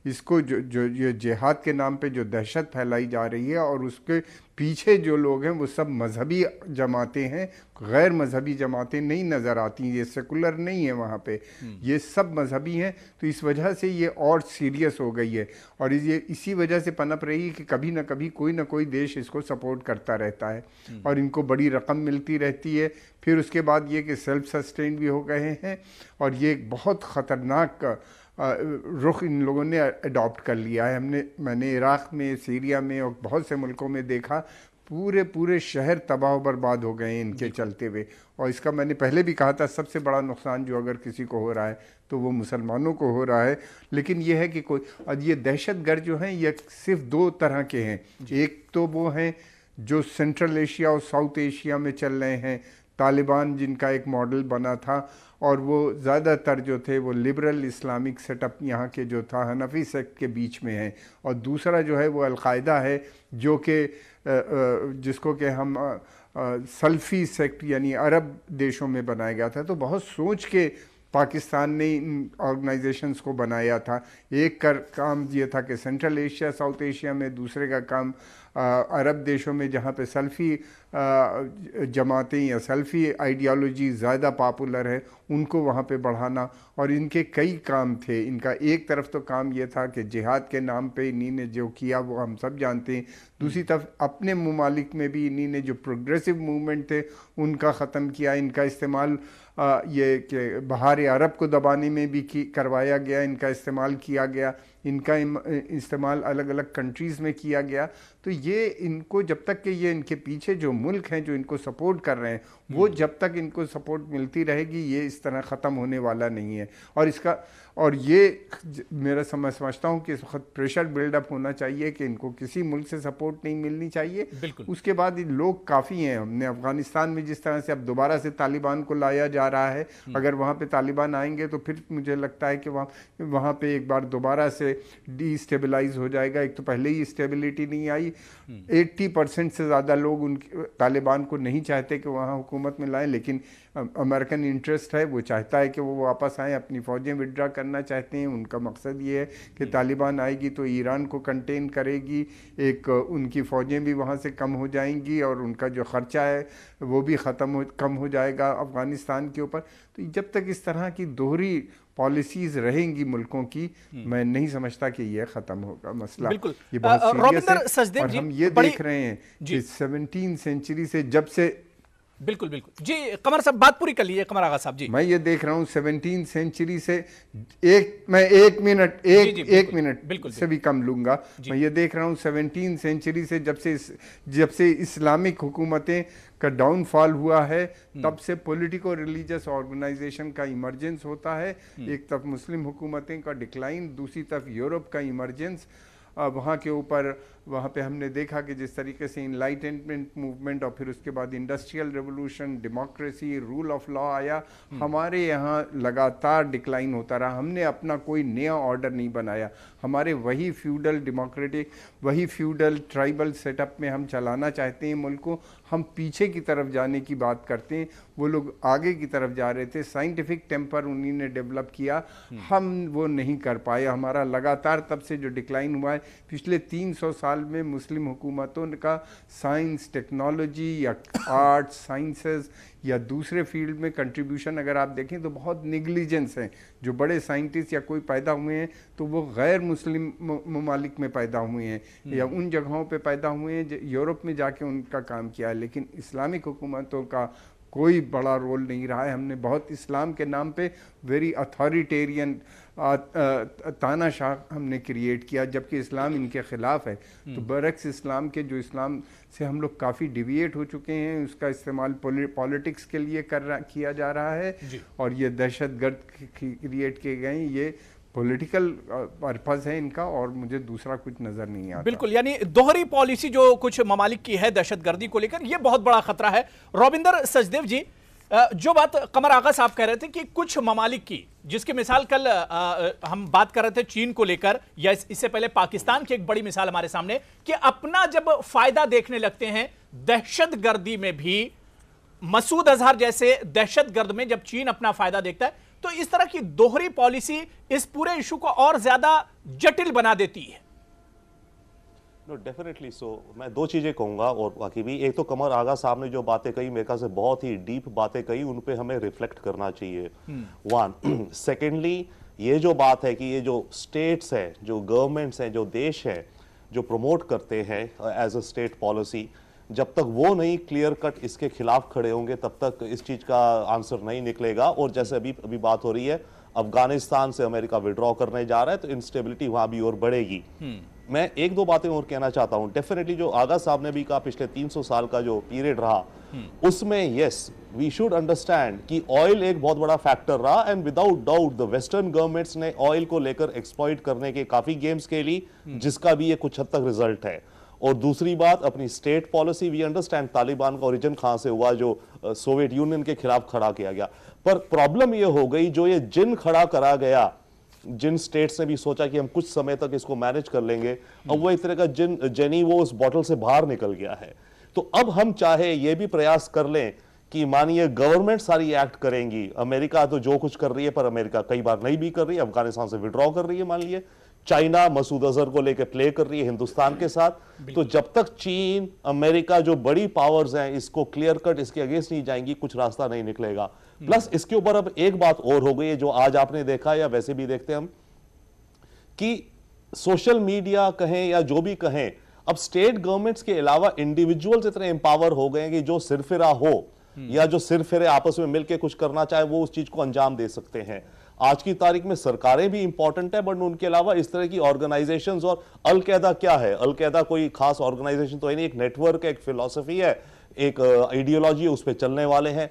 Speaker 3: इसको जो ये जिहाद के नाम पे जो दहशत फैलाई जा रही है और उसके पीछे जो लोग हैं वो सब मजहबी जमातें हैं, गैर मजहबी जमातें नहीं नज़र आती, ये सेकुलर नहीं है वहाँ पे, ये सब मजहबी हैं। तो इस वजह से ये और सीरियस हो गई है और ये इसी वजह से पनप रही है कि कभी ना कभी कोई ना कोई देश इसको सपोर्ट करता रहता है और इनको बड़ी रकम मिलती रहती है। फिर उसके बाद ये कि सेल्फ सस्टेन भी हो गए हैं और ये एक बहुत ख़तरनाक रुख इन लोगों ने अडॉप्ट कर लिया है। मैंने इराक़ में, सीरिया में और बहुत से मुल्कों में देखा पूरे शहर तबाह बर्बाद हो गए इनके चलते हुए। और इसका मैंने पहले भी कहा था सबसे बड़ा नुकसान जो अगर किसी को हो रहा है तो वो मुसलमानों को हो रहा है। लेकिन ये है कि ये दहशतगर्द जो हैं ये सिर्फ दो तरह के हैं। एक तो वो हैं जो सेंट्रल एशिया और साउथ एशिया में चल रहे हैं, तालिबान जिनका एक मॉडल बना था और वो ज़्यादातर जो थे वो लिबरल इस्लामिक सेटअप यहाँ के जो था हनफी सेक्ट के बीच में है। और दूसरा जो है वो अलकायदा है जो कि जिसको कि हम सल्फ़ी सेक्ट यानी अरब देशों में बनाया गया था। तो बहुत सोच के पाकिस्तान ने इन ऑर्गेनाइजेशंस को बनाया था। एक काम ये था कि सेंट्रल एशिया साउथ एशिया में, दूसरे का काम अरब देशों में जहाँ पे सल्फ़ी जमातें या सल्फ़ी आइडियोलॉजी ज़्यादा पॉपुलर है उनको वहाँ पे बढ़ाना। और इनके कई काम थे। इनका एक तरफ तो काम ये था कि जिहाद के नाम पे इन्हीं ने जो किया वो हम सब जानते हैं। दूसरी तरफ अपने ममालिक में भी इन्हीं ने जो प्रोग्रेसिव मूवमेंट थे उनका ख़त्म किया। इनका इस्तेमाल ये कि बहार अरब को दबाने में भी करवाया गया, इनका इस्तेमाल किया गया, इनका इस्तेमाल अलग अलग कंट्रीज़ में किया गया। तो ये इनको जब तक कि ये इनके पीछे जो मुल्क हैं जो इनको सपोर्ट कर रहे हैं वो जब तक इनको सपोर्ट मिलती रहेगी ये इस तरह ख़त्म होने वाला नहीं है। और ये मेरा समझता हूँ कि इस वक्त प्रेशर बिल्डअप होना चाहिए कि इनको किसी मुल्क से सपोर्ट नहीं मिलनी चाहिए। उसके बाद लोग काफ़ी हैं। हमने अफ़गानिस्तान में जिस तरह से अब दोबारा से तालिबान को लाया जा रहा है, अगर वहाँ पे तालिबान आएंगे तो फिर मुझे लगता है कि वहाँ पे एक बार दोबारा से डीस्टेबलाइज हो जाएगा। एक तो पहले ही स्टेबिलिटी नहीं आई, 80% से ज़्यादा लोग तालिबान को नहीं चाहते कि वहाँ हुकूमत में लाएं, लेकिन अमेरिकन इंटरेस्ट है, वो चाहता है कि वो वापस आएँ, अपनी फ़ौजें विड्रा करना चाहते हैं। उनका मकसद ये है कि तालिबान आएगी तो ईरान को कंटेन करेगी, एक उनकी फ़ौजें भी वहाँ से कम हो जाएंगी और उनका जो ख़र्चा है वो भी कम हो जाएगा अफ़गानिस्तान के ऊपर। तो जब तक इस तरह की दोहरी पॉलिसीज़ रहेंगी मुल्कों की, मैं नहीं समझता कि ये ख़त्म होगा मसला। ये बहुत सीरियस है और हम ये देख रहे हैं कि 17वीं सेंचुरी से जब से
Speaker 1: बिल्कुल जी कमर साहब बात पूरी कर लीजिए। कमर आगा साहब जी,
Speaker 3: मैं ये देख रहा हूँ 17वीं सेंचुरी से एक मिनट से भी कम लूंगा। मैं ये देख रहा हूँ 17वीं सेंचुरी से जब से इस्लामिक हुकूमतें का डाउनफॉल हुआ है तब से पॉलिटिको रिलीजियस ऑर्गेनाइजेशन का इमरजेंस होता है। एक तरफ मुस्लिम हुकूमतें का डिक्लाइन, दूसरी तरफ यूरोप का इमरजेंस। वहाँ के ऊपर वहाँ पे हमने देखा कि जिस तरीके से इनलाइटनमेंट मूवमेंट और फिर उसके बाद industrial revolution, democracy, rule of law आया, हमारे यहाँ लगातार डिक्लाइन होता रहा। हमने अपना कोई नया ऑर्डर नहीं बनाया, हमारे वही फ्यूडल डेमोक्रेटिक, वही फ्यूडल ट्राइबल सेटअप में हम चलाना चाहते हैं मुल्क को। हम पीछे की तरफ जाने की बात करते हैं, वो लोग आगे की तरफ जा रहे थे। साइंटिफिक टेम्पर उन्हीं ने डेवलप किया, हम वो नहीं कर पाए। हमारा लगातार तब से जो डिक्लाइन हुआ है पिछले 300 साल में मुस्लिम हुकूमतों का साइंस, टेक्नोलॉजी या आर्ट्स, साइंसेस या दूसरे फील्ड में कंट्रीब्यूशन अगर आप देखें तो बहुत निगलिजेंस हैं। जो बड़े साइंटिस्ट या कोई पैदा हुए हैं तो वो गैर मुस्लिम ममालिक में पैदा हुए हैं या उन जगहों पे पैदा हुए हैं यूरोप में जाके उनका काम किया है। लेकिन इस्लामिक हुकूमतों का कोई बड़ा रोल नहीं रहा है। हमने बहुत इस्लाम के नाम पे वेरी अथॉरिटेरियन तानाशाह हमने क्रिएट किया, जबकि इस्लाम इनके ख़िलाफ़ है। तो बरक्स इस्लाम के जो इस्लाम से हम लोग काफ़ी डिविएट हो चुके हैं, उसका इस्तेमाल पॉलिटिक्स के लिए किया जा रहा है और ये दहशतगर्द क्रिएट किए गए, ये पॉलिटिकल पर्पस है इनका और मुझे दूसरा कुछ नजर नहीं आता।
Speaker 1: बिल्कुल, यानी दोहरी पॉलिसी जो कुछ ममालिक की है दहशतगर्दी को लेकर, यह बहुत बड़ा खतरा है। रविंदर सचदेव जी, जो बात कमर आगा साहब कह रहे थे कि कुछ ममालिक की, जिसकी मिसाल कल हम बात कर रहे थे चीन को लेकर, या इससे पहले पाकिस्तान की एक बड़ी मिसाल हमारे सामने, कि अपना जब फायदा देखने लगते हैं दहशतगर्दी में भी, मसूद अजहर जैसे दहशतगर्द में जब चीन अपना फायदा देखता है, तो इस तरह की दोहरी पॉलिसी इस पूरे इशू को और ज्यादा जटिल बना देती है।
Speaker 7: No definitely so. मैं दो चीजें कहूंगा और बाकी भी, एक तो कमर आगा साहब ने जो बातें कही मेरे ख्याल से बहुत ही डीप बातें कही, उन पे हमें रिफ्लेक्ट करना चाहिए, वन। सेकेंडली ये जो बात है कि ये जो स्टेट्स है, जो गवर्नमेंट्स हैं, जो देश है, जो प्रमोट करते हैं एज अ स्टेट पॉलिसी, जब तक वो नहीं क्लियर कट इसके खिलाफ खड़े होंगे तब तक इस चीज का आंसर नहीं निकलेगा। और जैसे अभी बात हो रही है, अफगानिस्तान से अमेरिका विड्रॉ करने जा रहा है तो इंस्टेबिलिटी वहां भी और बढ़ेगी। मैं एक दो बातें और कहना चाहता हूं। डेफिनेटली जो आगा साहब ने भी कहा, पिछले 300 साल का जो पीरियड रहा उसमें यस वी शुड अंडरस्टैंड कि ऑयल एक बहुत बड़ा फैक्टर रहा, and without doubt the western governments ने ऑयल को लेकर एक्सप्लॉइट करने के काफी गेम्स खेली, जिसका भी ये कुछ हद तक रिजल्ट है। और दूसरी बात, अपनी state policy, we understand Taliban का ओरिजिन कहां से हुआ, जो सोवियत यूनियन के खिलाफ खड़ा किया गया। पर प्रॉब्लम ये हो गई, जो ये जिन खड़ा करा गया, जिन स्टेट्स ने भी सोचा कि हम कुछ समय तक इसको मैनेज कर लेंगे, अब वो एक तरह का जेनी वो उस बॉटल से बाहर निकल गया है। तो अब हम चाहे ये भी प्रयास कर लें कि मानिए गवर्नमेंट सारी एक्ट करेंगी, अमेरिका तो जो कुछ कर रही है, पर अमेरिका कई बार नहीं भी कर रही है, अफगानिस्तान से विड्रॉ कर रही है, मान लीजिए चाइना मसूद अजहर को लेकर प्ले कर रही है हिंदुस्तान के साथ, तो जब तक चीन, अमेरिका जो बड़ी पावर्स हैं इसको क्लियर कट इसके अगेंस्ट नहीं जाएंगी, कुछ रास्ता नहीं निकलेगा। प्लस इसके ऊपर अब एक बात और हो गई है, जो आज आपने देखा या वैसे भी देखते हम, कि सोशल मीडिया कहें या जो भी कहें, अब स्टेट गवर्नमेंट्स के अलावा इंडिविजुअल्स इतने एम्पावर हो गए कि जो सिरफिरा हो या जो सिरफिरे आपस में मिलकर कुछ करना चाहे वो उस चीज को अंजाम दे सकते हैं। आज की तारीख में सरकारें भी इंपॉर्टेंट है, बट उनके अलावा इस तरह की ऑर्गेनाइजेशंस, और अल-कायदा क्या है, अल-कायदा कोई खास ऑर्गेनाइजेशन तो है नहीं, एक नेटवर्क है, एक फिलॉसफी है, एक आइडियोलॉजी है, उस पर चलने वाले हैं।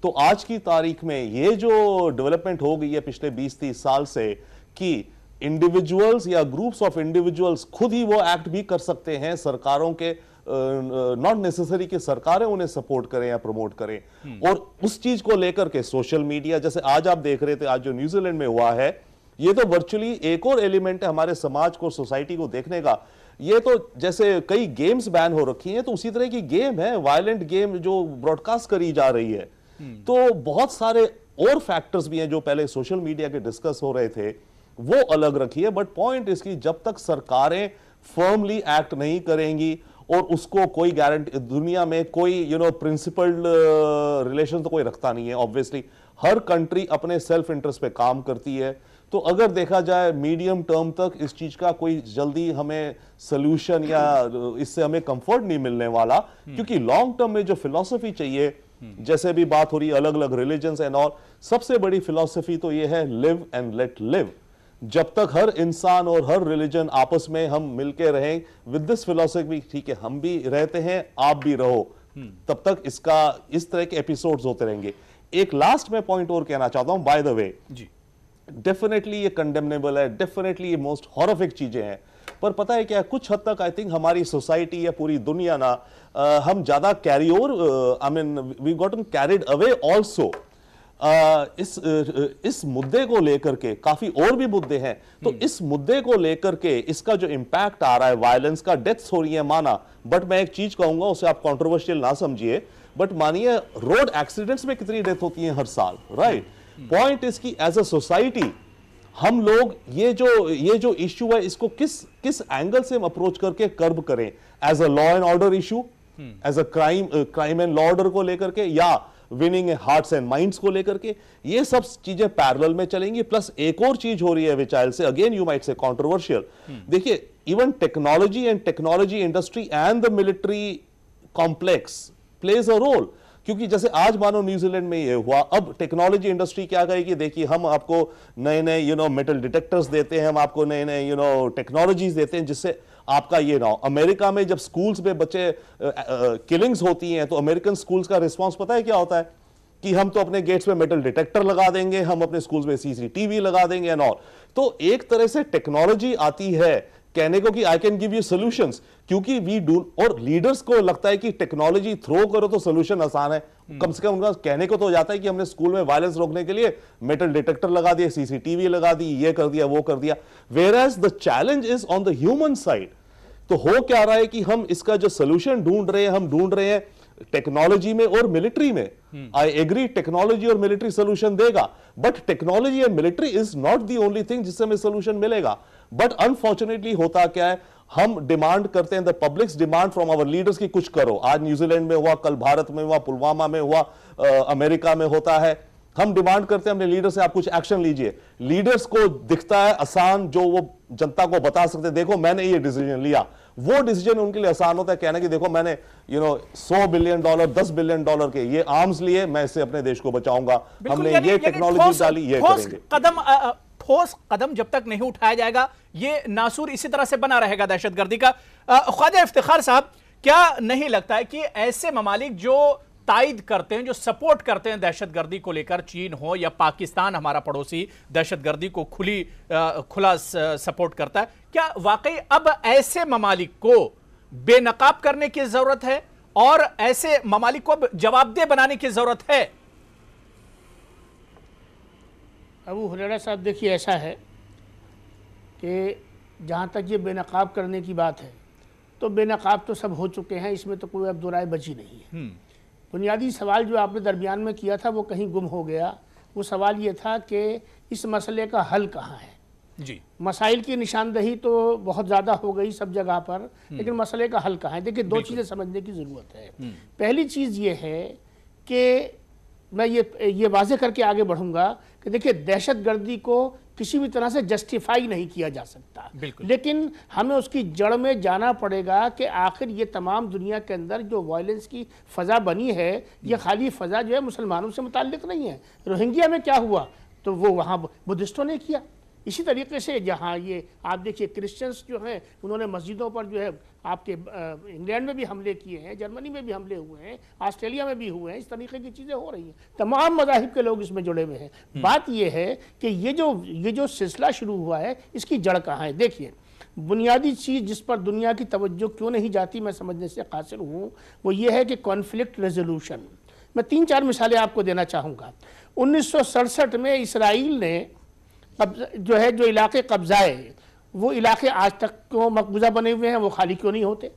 Speaker 7: तो आज की तारीख में ये जो डेवलपमेंट हो गई है पिछले 20-30 साल से, कि इंडिविजुअल्स या ग्रुप्स ऑफ इंडिविजुअल्स खुद ही वो एक्ट भी कर सकते हैं, सरकारों के नॉट नेसेसरी कि सरकारें उन्हें सपोर्ट करें या प्रमोट करें। और उस चीज को लेकर के सोशल मीडिया, जैसे आज आप देख रहे थे, आज जो न्यूजीलैंड में हुआ है, ये तो वर्चुअली एक और एलिमेंट है हमारे समाज को, सोसाइटी को देखने का। ये तो जैसे कई गेम्स बैन हो रखी हैं, तो उसी तरह की गेम है, वायलेंट गेम जो ब्रॉडकास्ट करी जा रही है। तो बहुत सारे और फैक्टर्स भी हैं जो पहले सोशल मीडिया के डिस्कस हो रहे थे, वो अलग रखी है। बट पॉइंट इसकी, जब तक सरकारें फर्मली एक्ट नहीं करेंगी और उसको कोई गारंटी, दुनिया में कोई प्रिंसिपल्ड रिलेशन तो कोई रखता नहीं है, ऑब्वियसली हर कंट्री अपने सेल्फ इंटरेस्ट पे काम करती है। तो अगर देखा जाए मीडियम टर्म तक इस चीज का कोई जल्दी हमें सोल्यूशन या इससे हमें कंफर्ट नहीं मिलने वाला, क्योंकि लॉन्ग टर्म में जो फिलॉसफी चाहिए, जैसे भी बात हो रही है अलग अलग रिलीजन्स एंड ऑल, सबसे बड़ी फिलॉसफी तो ये है लिव एंड लेट लिव। जब तक हर इंसान और हर रिलीजन आपस में हम मिलके रहें विद दिस फिलॉसफी, ठीक है हम भी रहते हैं आप भी रहो, तब तक इस तरह के एपिसोड्स होते रहेंगे। एक लास्ट में पॉइंट और कहना चाहता हूं, बाय द वे, डेफिनेटली ये कंडेमनेबल है, डेफिनेटली ये मोस्ट हॉरिफिक चीजें हैं, पर पता है क्या, कुछ हद तक आई थिंक हमारी सोसाइटी या पूरी दुनिया ना हम ज्यादा carry over, I mean we gotten carried away also. इस मुद्दे को लेकर के काफी और भी मुद्दे हैं, तो इस मुद्दे को लेकर के इसका जो इंपैक्ट आ रहा है, वायलेंस का, डेथ्स हो रही है माना, बट मैं एक चीज कहूंगा, उसे आप कंट्रोवर्शियल ना समझिए, बट मानिए रोड एक्सीडेंट्स में कितनी डेथ होती है हर साल, राइट? पॉइंट इज की एज अ सोसाइटी हम लोग ये जो इश्यू है इसको किस एंगल से हम अप्रोच करके कर्ब करें, as a law and order issue, as a crime and law order को लेकर के, या विनिंग हार्ट्स एंड माइंड्स को लेकर के, ये सब चीजें पैरेलल में चलेंगी। प्लस एक और चीज हो रही है which I say again you might say controversial, देखिए even technology and technology industry and the military complex plays a role, क्योंकि जैसे आज मानो न्यूजीलैंड में ये हुआ, अब टेक्नोलॉजी इंडस्ट्री क्या कहेगी, देखिए हम आपको नए नए मेटल डिटेक्टर्स देते हैं, हम आपको नए नए टेक्नोलॉजीज देते हैं जिससे आपका ये ना हो। अमेरिका में जब स्कूल्स में बच्चे किलिंग्स होती हैं, तो अमेरिकन स्कूल्स का रिस्पांस पता है क्या होता है, कि हम तो अपने गेट्स में मेटल डिटेक्टर लगा देंगे, हम अपने स्कूल्स में सीसीटीवी लगा देंगे एंड ऑल। तो एक तरह से टेक्नोलॉजी आती है कहने को कि I can give you solutions, क्योंकि वी डू, और लीडर्स को लगता है कि टेक्नोलॉजी थ्रो करो तो सॉल्यूशन आसान है, कम से कम उनका कहने को तो हो जाता है कि हमने स्कूल में वायलेंस रोकने के लिए मेटल डिटेक्टर लगा दिए, सीसीटीवी लगा दी, ये कर दिया, वो कर दिया। Whereas the challenge is on the human side. तो हो क्या रहा है कि हम इसका जो सोल्यूशन ढूंढ रहे हैं, हम ढूंढ रहे हैं टेक्नोलॉजी में और मिलिट्री में। आई एग्री, टेक्नोलॉजी और मिलिट्री सोल्यूशन देगा, but technology and military is not the only thing जिससे हमें सोल्यूशन मिलेगा। बट अनफॉर्चुनेटली होता क्या है, हम डिमांड करते हैं, the publics demand from our leaders की कुछ करो। आज न्यूजीलैंड में हुआ, कल भारत में हुआ, पुलवामा में हुआ, अमेरिका में होता है। हम डिमांड करते हैं अपने लीडर से, आप कुछ एक्शन लीजिए। लीडर्स को दिखता है आसान, जो वो जनता को बता सकते, देखो मैंने ये डिसीजन लिया। वो डिसीजन उनके लिए आसान होता है, कहना कि देखो मैंने $100 बिलियन, $10 बिलियन के ये आर्म्स लिए, मैं इससे अपने देश को बचाऊंगा, हमने ये टेक्नोलॉजी डाली, ये करेंगे।
Speaker 1: ठोस कदम जब तक नहीं उठाया जाएगा, ये नासूर इसी तरह से बना रहेगा दहशतगर्दी का। ख्वाजा इफ्तिखार साहब, क्या नहीं लगता है कि ऐसे ममालिक जो तायद करते हैं, जो सपोर्ट करते हैं दहशतगर्दी को लेकर, चीन हो या पाकिस्तान हमारा पड़ोसी दहशतगर्दी को खुला सपोर्ट करता है, क्या वाकई अब ऐसे ममालिक को बेनकाब करने की जरूरत है और ऐसे ममालिक को जवाबदेह बनाने की जरूरत है?
Speaker 2: अबू हुरैरा साहब, देखिए ऐसा है कि जहाँ तक ये बेनकाब करने की बात है, तो बेनकाब तो सब हो चुके हैं, इसमें तो कोई अब दो राय बची नहीं है। बुनियादी सवाल जो आपने दरमियान में किया था वो कहीं गुम हो गया। वो सवाल ये था कि इस मसले का हल कहाँ है
Speaker 1: जी।
Speaker 2: मसाइल की निशानदही तो बहुत ज़्यादा हो गई सब जगह पर, लेकिन मसले का हल कहाँ है? देखिए, दो चीज़ें समझने की ज़रूरत है। पहली चीज़ ये है कि मैं ये वाजे करके आगे बढ़ूंगा कि देखिए, दहशतगर्दी को किसी भी तरह से जस्टिफाई नहीं किया जा सकता, लेकिन हमें उसकी जड़ में जाना पड़ेगा कि आखिर ये तमाम दुनिया के अंदर जो वायलेंस की फ़ज़ा बनी है, ये खाली फ़ज़ा जो है मुसलमानों से मुताल्लिक़ नहीं है। रोहिंग्या में क्या हुआ, तो वो वहाँ बुद्धिस्टों ने किया। इसी तरीके से जहाँ ये आप देखिए क्रिश्चियंस जो हैं, उन्होंने मस्जिदों पर जो है आपके इंग्लैंड में भी हमले किए हैं, जर्मनी में भी हमले हुए हैं, ऑस्ट्रेलिया में भी हुए हैं। इस तरीके की चीज़ें हो रही हैं, तमाम मज़ाहिब के लोग इसमें जुड़े हुए हैं। बात ये है कि ये जो सिलसिला शुरू हुआ है, इसकी जड़ कहाँ है? देखिए, बुनियादी चीज़ जिस पर दुनिया की तवज्जो क्यों नहीं जाती, मैं समझने से कासिर हूँ, वो ये है कि कॉन्फ्लिक्ट रेजोल्यूशन। मैं 3-4 मिसालें आपको देना चाहूँगा। 1967 में इसराइल ने जो इलाके कब्जाए, वो इलाके आज तक क्यों मकबूजा बने हुए हैं, वो खाली क्यों नहीं होते?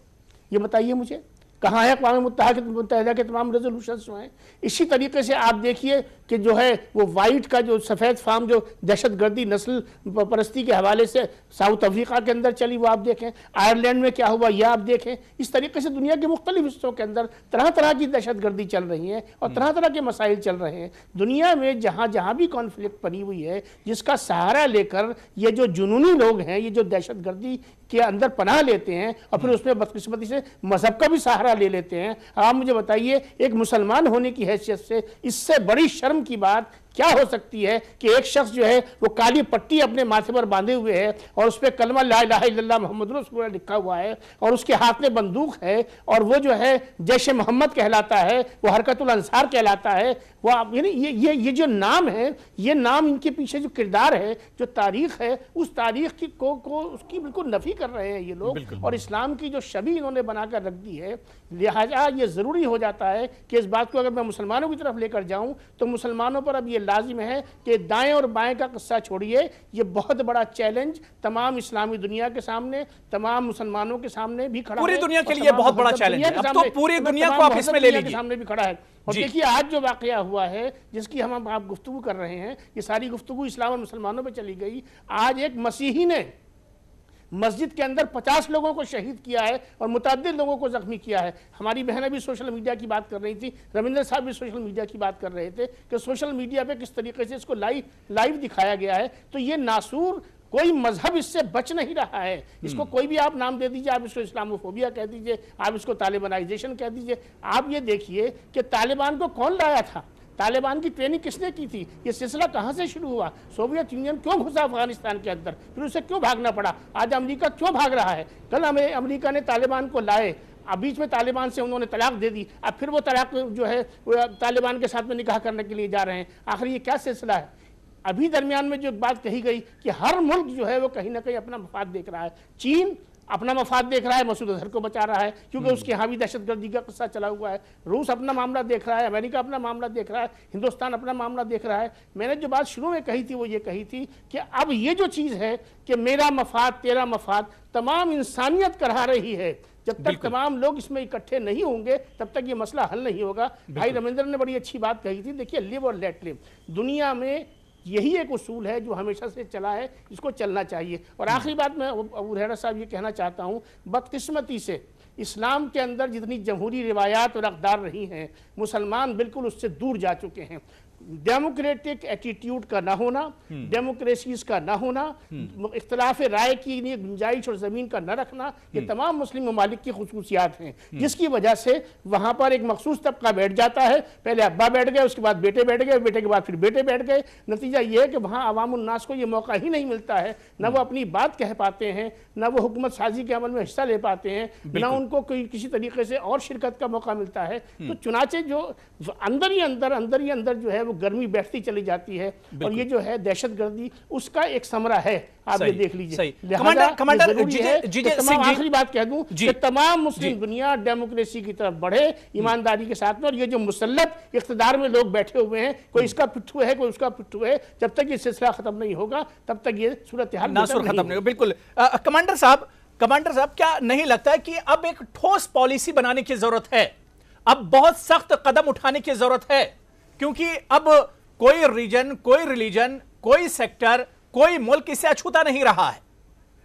Speaker 2: ये बताइए मुझे, कहाँ है अक़वाम मुत्तहिदा के तमाम रेजोल्यूशंस जो हैं? इसी तरीके से आप देखिए कि जो है वो वाइट का जो सफ़ेद फार्म जो दहशतगर्दी नस्ल परस्ती के हवाले से साउथ अफ्रीका के अंदर चली, वो आप देखें। आयरलैंड में क्या हुआ, यह आप देखें। इस तरीके से दुनिया के मुख्तलिफ हिस्सों के अंदर तरह तरह की दहशतगर्दी चल रही है और तरह तरह के मसाइल चल रहे हैं। दुनिया में जहाँ जहाँ भी कॉन्फ्लिक्ट बनी हुई है, जिसका सहारा लेकर ये जो जुनूनी लोग हैं, ये जो दहशतगर्दी के अंदर पनाह लेते हैं और फिर उसमें बदकिस्मती से मजहब का भी सहारा ले लेते हैं। आप मुझे बताइए, एक मुसलमान होने की हैसियत से इससे बड़ी शर्म की बात क्या हो सकती है कि एक शख्स जो है वो काली पट्टी अपने माथे पर बांधे हुए है और उस पर कलमा ला इलाहा इल्लल्लाह मुहम्मद रसूलुल्लाह लिखा हुआ है और उसके हाथ में बंदूक है और वो जो है जैश मोहम्मद कहलाता है, वो हरकतुल अंसार कहलाता है। वो यानी ये जो नाम है, ये नाम इनके पीछे जो किरदार है, जो तारीख है, उस तारीख की को उसकी बिल्कुल नफी कर रहे हैं ये लोग और इस्लाम की जो छवि इन्होंने बनाकर रख दी है। लिहाजा ये ज़रूरी हो जाता है कि इस बात को अगर मैं मुसलमानों की तरफ लेकर जाऊँ तो मुसलमानों पर अब ये लाजिम है कि दाएं और बाएं का किस्सा छोड़िए, ये बहुत बड़ा चैलेंज तमाम इस्लामी दुनिया के सामने, तमाम मुसलमानों के सामने भी खड़ा है।
Speaker 1: पूरी दुनिया के लिए बहुत बड़ा चैलेंज है। अब तो पूरी दुनिया को आप इसमें ले लीजिए,
Speaker 2: सामने भी खड़ा है। और देखिए, आज जो वाकया हुआ है जिसकी हम आप गुफ्तगू कर रहे हैं, ये सारी गुफ्तगू इस्लाम और मुसलमानों पे चली गई। आज एक मसीही ने मस्जिद के अंदर 50 लोगों को शहीद किया है और मुतअद्दिद लोगों को जख्मी किया है। हमारी बहनें भी सोशल मीडिया की बात कर रही थी, रविंद्र साहब भी सोशल मीडिया की बात कर रहे थे कि सोशल मीडिया पे किस तरीके से इसको लाइव दिखाया गया है। तो ये नासूर, कोई मजहब इससे बच नहीं रहा है। इसको कोई भी आप नाम दे दीजिए, आप इसको इस्लामोफोबिया कह दीजिए, आप इसको तालिबानाइजेशन कह दीजिए। आप ये देखिए कि तालिबान को कौन लाया था, तालिबान की ट्रेनिंग किसने की थी, ये सिलसिला कहाँ से शुरू हुआ, सोवियत यूनियन क्यों घुसा अफगानिस्तान के अंदर, फिर उसे क्यों भागना पड़ा, आज अमेरिका क्यों भाग रहा है। कल हमें अमेरिका ने तालिबान को लाए, अब बीच में तालिबान से उन्होंने तलाक दे दी, अब फिर वो तलाक जो है तालिबान के साथ में निकाह करने के लिए जा रहे हैं। आखिर ये क्या सिलसिला है? अभी दरमियान में जो बात कही गई कि हर मुल्क जो है वो कहीं ना कहीं अपना मफाद देख रहा है। चीन अपना मफाद देख रहा है, मसूद अजहर को बचा रहा है, क्योंकि उसके यहाँ भी दहशतगर्दी का किस्सा चला हुआ है। रूस अपना मामला देख रहा है, अमेरिका अपना मामला देख रहा है, हिंदुस्तान अपना मामला देख रहा है। मैंने जो बात शुरू में कही थी वो ये कही थी कि अब ये जो चीज़ है कि मेरा मफाद तेरा मफाद, तमाम इंसानियत करा रही है। जब तक तमाम लोग इसमें इकट्ठे नहीं होंगे तब तक ये मसला हल नहीं होगा। भाई रविंद्र ने बड़ी अच्छी बात कही थी, देखिए लिव और लेट लिव, दुनिया में यही एक उसूल है जो हमेशा से चला है, इसको चलना चाहिए। और आखिरी बात मैं अबू हुरैरा साहब ये कहना चाहता हूँ, बदकिस्मती से इस्लाम के अंदर जितनी जमहूरी रिवायात और अक़दार रही हैं, मुसलमान बिल्कुल उससे दूर जा चुके हैं। डेमोक्रेटिक एटीट्यूड का ना होना, डेमोक्रेसीज का ना होना, इख्तलाफ राय की गुंजाइश और ज़मीन का न रखना, ये तमाम मुस्लिम ममालिक की खुसूसियात हैं, जिसकी वजह से वहाँ पर एक मखसूस तबका बैठ जाता है। पहले अब्बा बैठ गए, उसके बाद बेटे बैठ गए, बेटे के बाद फिर बेटे बैठ गए। नतीजा ये है कि वहाँ अवामुन्नास को ये मौका ही नहीं मिलता है, न वो अपनी बात कह पाते हैं, न वो हुकूमत साजी के अमल में हिस्सा ले पाते हैं, न उनको कोई किसी तरीके से और शिरकत का मौका मिलता है। तो चुनाचे जो अंदर ही अंदर जो है गर्मी बैठती चली जाती है, और ये जो है दहशतगर्दी उसका एक समरा है, आप ये देख लीजिए।
Speaker 1: कमांडर
Speaker 2: आखिरी बात कह दूं कि तमाम मुस्लिम दुनिया डेमोक्रेसी की तरफ बढ़े ईमानदारी के साथ में, और ये जो मुसल्लत इख्तिदार में लोग बैठे हुए हैं, कोई इसका पिट्ठू है कोई उसका पिट्ठू है, जब तक ये सिलसिला खत्म नहीं होगा तब तक ये सूरत हाल
Speaker 1: खत्म नहीं होगा। बिल्कुल कमांडर साहब, क्या नहीं लगता है कि अब एक ठोस पॉलिसी बनाने की जरूरत है, अब बहुत सख्त कदम उठाने की जरूरत है, क्योंकि अब कोई रीजन, कोई रिलीजन, कोई सेक्टर, कोई मुल्क इसे अछूता नहीं रहा है,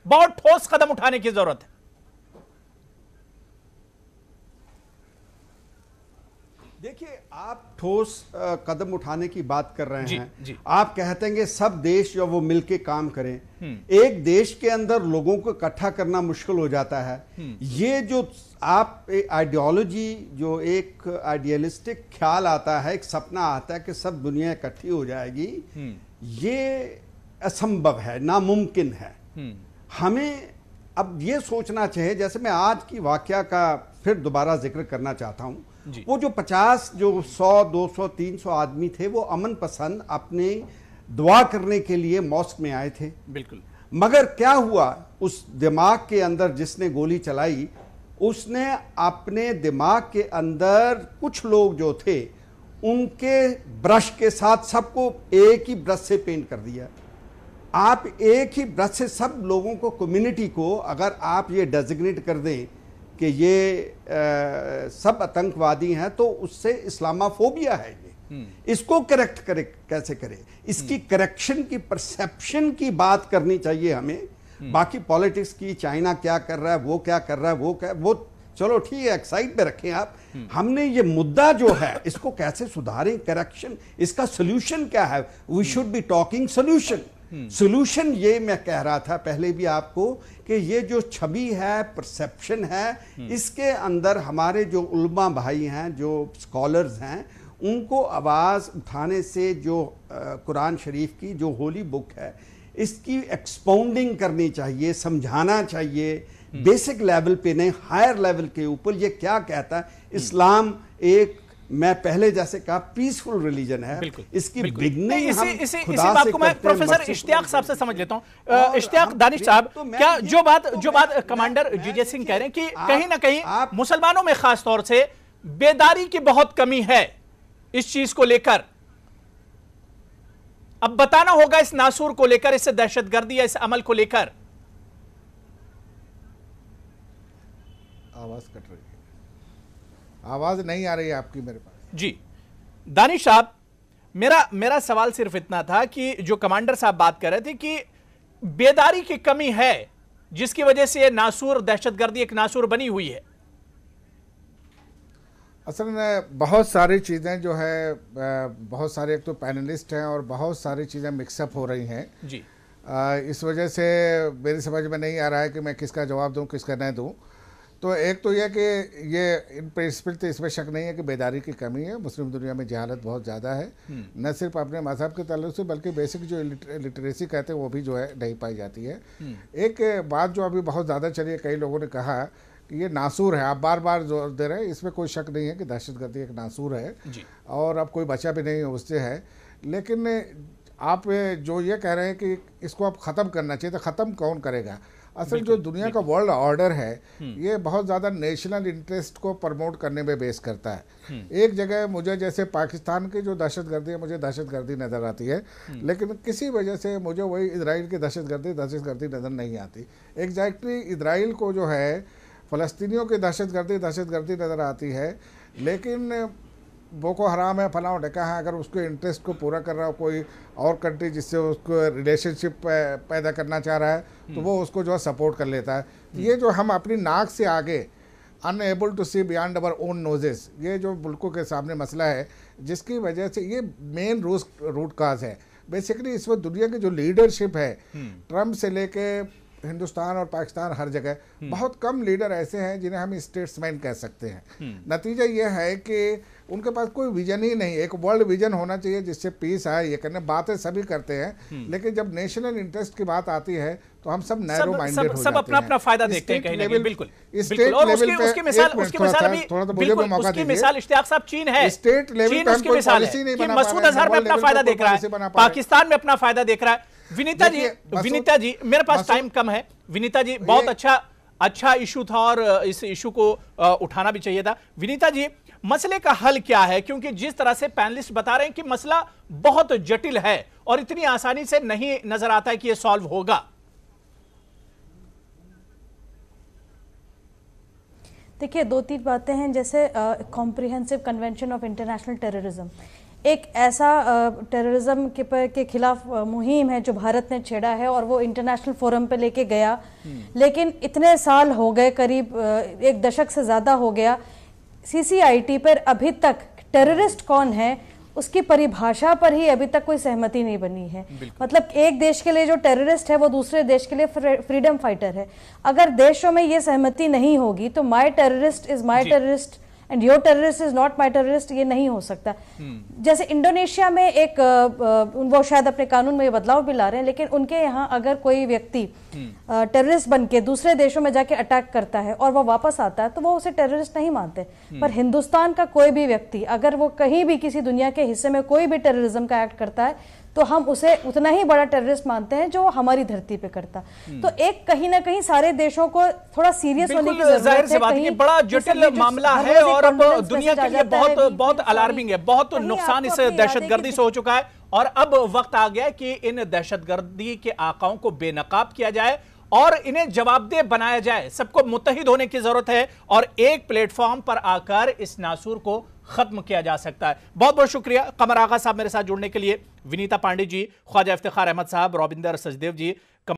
Speaker 1: बहुत ठोस कदम उठाने की जरूरत है।
Speaker 5: देखिए, आप ठोस कदम उठाने की बात कर रहे हैं
Speaker 1: जी। आप
Speaker 5: कहते हैं सब देश जो वो मिलके काम करें। एक देश के अंदर लोगों को इकट्ठा करना मुश्किल हो जाता है। ये जो आप आइडियोलॉजी, जो एक आइडियलिस्टिक ख्याल आता है, एक सपना आता है कि सब दुनिया इकट्ठी हो जाएगी, ये असंभव है, नामुमकिन है। हमें अब ये सोचना चाहिए, जैसे मैं आज की वाकया का फिर दोबारा जिक्र करना चाहता हूं, वो जो 50, जो 100, 200, 300 आदमी थे, वो अमन पसंद अपने दुआ करने के लिए मॉस्क में आए थे।
Speaker 1: बिल्कुल।
Speaker 5: मगर क्या हुआ, उस दिमाग के अंदर जिसने गोली चलाई, उसने अपने दिमाग के अंदर कुछ लोग जो थे उनके ब्रश के साथ सबको एक ही ब्रश से पेंट कर दिया। आप एक ही ब्रश से सब लोगों को, कम्युनिटी को अगर आप ये डेजिग्नेट कर दें कि ये सब आतंकवादी हैं, तो उससे इस्लामाफोबिया है। ये इसको करेक्ट करे, कैसे करें? इसकी करेक्शन की, परसेप्शन की बात करनी चाहिए हमें। बाकी पॉलिटिक्स की, चाइना क्या कर रहा है, वो क्या कर रहा है, वो चलो ठीक है, एक साइड पे रखें आप। हमने ये मुद्दा जो है इसको कैसे सुधारें, करेक्शन, इसका सोल्यूशन क्या है? We should be talking solution. Solution ये मैं कह रहा था पहले भी आपको कि ये जो छवि है, परसेप्शन है, इसके अंदर हमारे जो उलमा भाई हैं, जो स्कॉलर्स हैं, उनको आवाज़ उठाने से, जो कुरान शरीफ की जो होली बुक है, इसकी एक्सपाउंडिंग करनी चाहिए, समझाना चाहिए, बेसिक लेवल पे नहीं, हायर लेवल के ऊपर। ये क्या कहता है इस्लाम? एक, मैं पहले जैसे कहा, पीसफुल रिलीजन है। इसकी बिगनिंग
Speaker 1: इसी बात को मैं प्रोफेसर इश्तियाक साहब से समझ लेता हूं। इश्तियाक दानिश साहब, क्या जो बात कमांडर जीजे सिंह कह रहे हैं कि कहीं ना कहीं मुसलमानों में खास तौर से बेदारी की बहुत कमी है इस चीज को लेकर, अब बताना होगा इस नासूर को लेकर, इस दहशतगर्दी या इस अमल को लेकर।
Speaker 4: आवाज कट रही है, आवाज नहीं आ रही है आपकी मेरे पास।
Speaker 1: जी दानिश साहब, मेरा सवाल सिर्फ इतना था कि जो कमांडर साहब बात कर रहे थे कि बेदारी की कमी है जिसकी वजह से नासूर, दहशतगर्दी एक नासूर बनी हुई है।
Speaker 4: असल में बहुत सारी चीज़ें जो है, बहुत सारे एक तो पैनलिस्ट हैं और बहुत सारी चीज़ें मिक्सअप हो रही हैं
Speaker 1: जी।
Speaker 4: इस वजह से मेरी समझ में नहीं आ रहा है कि मैं किसका जवाब दूं, किसका नहीं दूं। तो एक तो यह कि ये इन प्रिंसिपल तो इसमें शक नहीं है कि बेदारी की कमी है। मुस्लिम दुनिया में जहालत बहुत ज़्यादा है, न सिर्फ अपने मजहब के ताल्लुक से, बल्कि बेसिक जो लिटरेसी कहते हैं वो भी जो है नहीं पाई जाती है। एक बात जो अभी बहुत ज़्यादा चली है, कई लोगों ने कहा कि ये नासूर है, आप बार बार जोर दे रहे हैं, इसमें कोई शक नहीं है कि दहशतगर्दी एक नासूर है और अब कोई बचा भी नहीं है उससे है। लेकिन आप जो ये कह रहे हैं कि इसको अब ख़त्म करना चाहिए, तो ख़त्म कौन करेगा? असल जो दुनिया का वर्ल्ड ऑर्डर है ये बहुत ज़्यादा नेशनल इंटरेस्ट को प्रमोट करने में बेस करता है। एक जगह मुझे जैसे पाकिस्तान की जो दहशतगर्दी है मुझे दहशतगर्दी नज़र आती है, लेकिन किसी वजह से मुझे वही इजराइल की दहशतगर्दी नज़र नहीं आती। एग्जैक्टली इजराइल को जो है फ़लस्तीनियों की दहशतगर्दी नज़र आती है, लेकिन बोको हराम है, फलां ढका है, अगर उसके इंटरेस्ट को पूरा कर रहा हो कोई और कंट्री जिससे उसको रिलेशनशिप पैदा करना चाह रहा है तो वो उसको जो है सपोर्ट कर लेता है। ये जो हम अपनी नाक से आगे unable to see beyond our own noses, ये जो मुल्कों के सामने मसला है जिसकी वजह से ये मेन रूट काज है। बेसिकली इस वक्त दुनिया की जो लीडरशिप है ट्रम्प से लेके हिंदुस्तान और पाकिस्तान हर जगह बहुत कम लीडर ऐसे हैं जिन्हें हम स्टेट्समैन कह सकते हैं। नतीजा ये है कि उनके पास कोई विजन ही नहीं। एक वर्ल्ड विजन होना चाहिए जिससे पीस आए, ये करने बातें सभी करते हैं, लेकिन जब नेशनल इंटरेस्ट की बात आती है तो हम सब नैरो माइंडेड हो जाते हैं।
Speaker 1: सब अपना अपना फायदा देखते हैं कहीं ना कहीं। बिल्कुल
Speaker 4: स्टेट लेवल पे उसकी मिसाल
Speaker 1: अभी थोड़ा तो मुझे भी मौका दीजिए। मिसाल इश्तियाक साहब चीन है,
Speaker 4: स्टेट लेवल पे हम कोई पॉलिसी नहीं बना पा रहे हैं।
Speaker 1: मसूद अजहर में अपना फायदा देख रहा है, पाकिस्तान में अपना फायदा देख रहा है। विनीता जी मेरे पास टाइम कम है। विनीता जी बहुत अच्छा इशू था और इस इशू को उठाना भी चाहिए था। विनीता जी मसले का हल क्या है, क्योंकि जिस तरह से पैनलिस्ट बता रहे हैं कि मसला बहुत जटिल है और इतनी आसानी से नहीं नजर आता है कि यह सॉल्व होगा।
Speaker 6: देखिए 2-3 बातें हैं, जैसे comprehensive convention of international terrorism एक ऐसा टेररिज्म के खिलाफ मुहिम है जो भारत ने छेड़ा है और वो इंटरनेशनल फोरम पे लेके गया, लेकिन इतने साल हो गए, करीब 1 दशक से ज़्यादा हो गया, CCIT पर अभी तक टेररिस्ट कौन है उसकी परिभाषा पर ही अभी तक कोई सहमति नहीं बनी है। मतलब एक देश के लिए जो टेररिस्ट है वो दूसरे देश के लिए फ्रीडम फाइटर है। अगर देशों में ये सहमति नहीं होगी तो my terrorist is my terrorist and your terrorist is not my terrorist, ये नहीं हो सकता। जैसे इंडोनेशिया में एक वो शायद अपने कानून में ये बदलाव भी ला रहे हैं, लेकिन उनके यहाँ अगर कोई व्यक्ति टेररिस्ट बन के दूसरे देशों में जाके अटैक करता है और वो वापस आता है तो वो उसे टेररिस्ट नहीं मानते। पर हिंदुस्तान का कोई भी व्यक्ति अगर वो कहीं भी किसी दुनिया के हिस्से में कोई भी टेररिज्म का एक्ट करता है तो हम उसे उतना ही बड़ा टेररिस्ट मानते हैं जो हमारी धरती पे करता। तो एक कहीं ना कहीं सारे देशों को थोड़ा सीरियस होने की जरूरत है।
Speaker 1: कहीं बड़ा जटिल मामला है और अब दुनिया के लिए बहुत अलार्मिंग है। बहुत नुकसान इस दहशतगर्दी से हो चुका है और अब वक्त आ गया कि इन दहशतगर्दी के आकाओं को बेनकाब किया जाए और इन्हें जवाबदेह बनाया जाए। सबको मुत्तहिद होने की जरूरत है और एक प्लेटफॉर्म पर आकर इस नासूर को खत्म किया जा सकता है। बहुत बहुत शुक्रिया कमर आगा साहब मेरे साथ जुड़ने के लिए, विनीता पांडे जी, ख्वाजा इफ्तिखार अहमद साहब, रॉबिंदर सचदेव जी,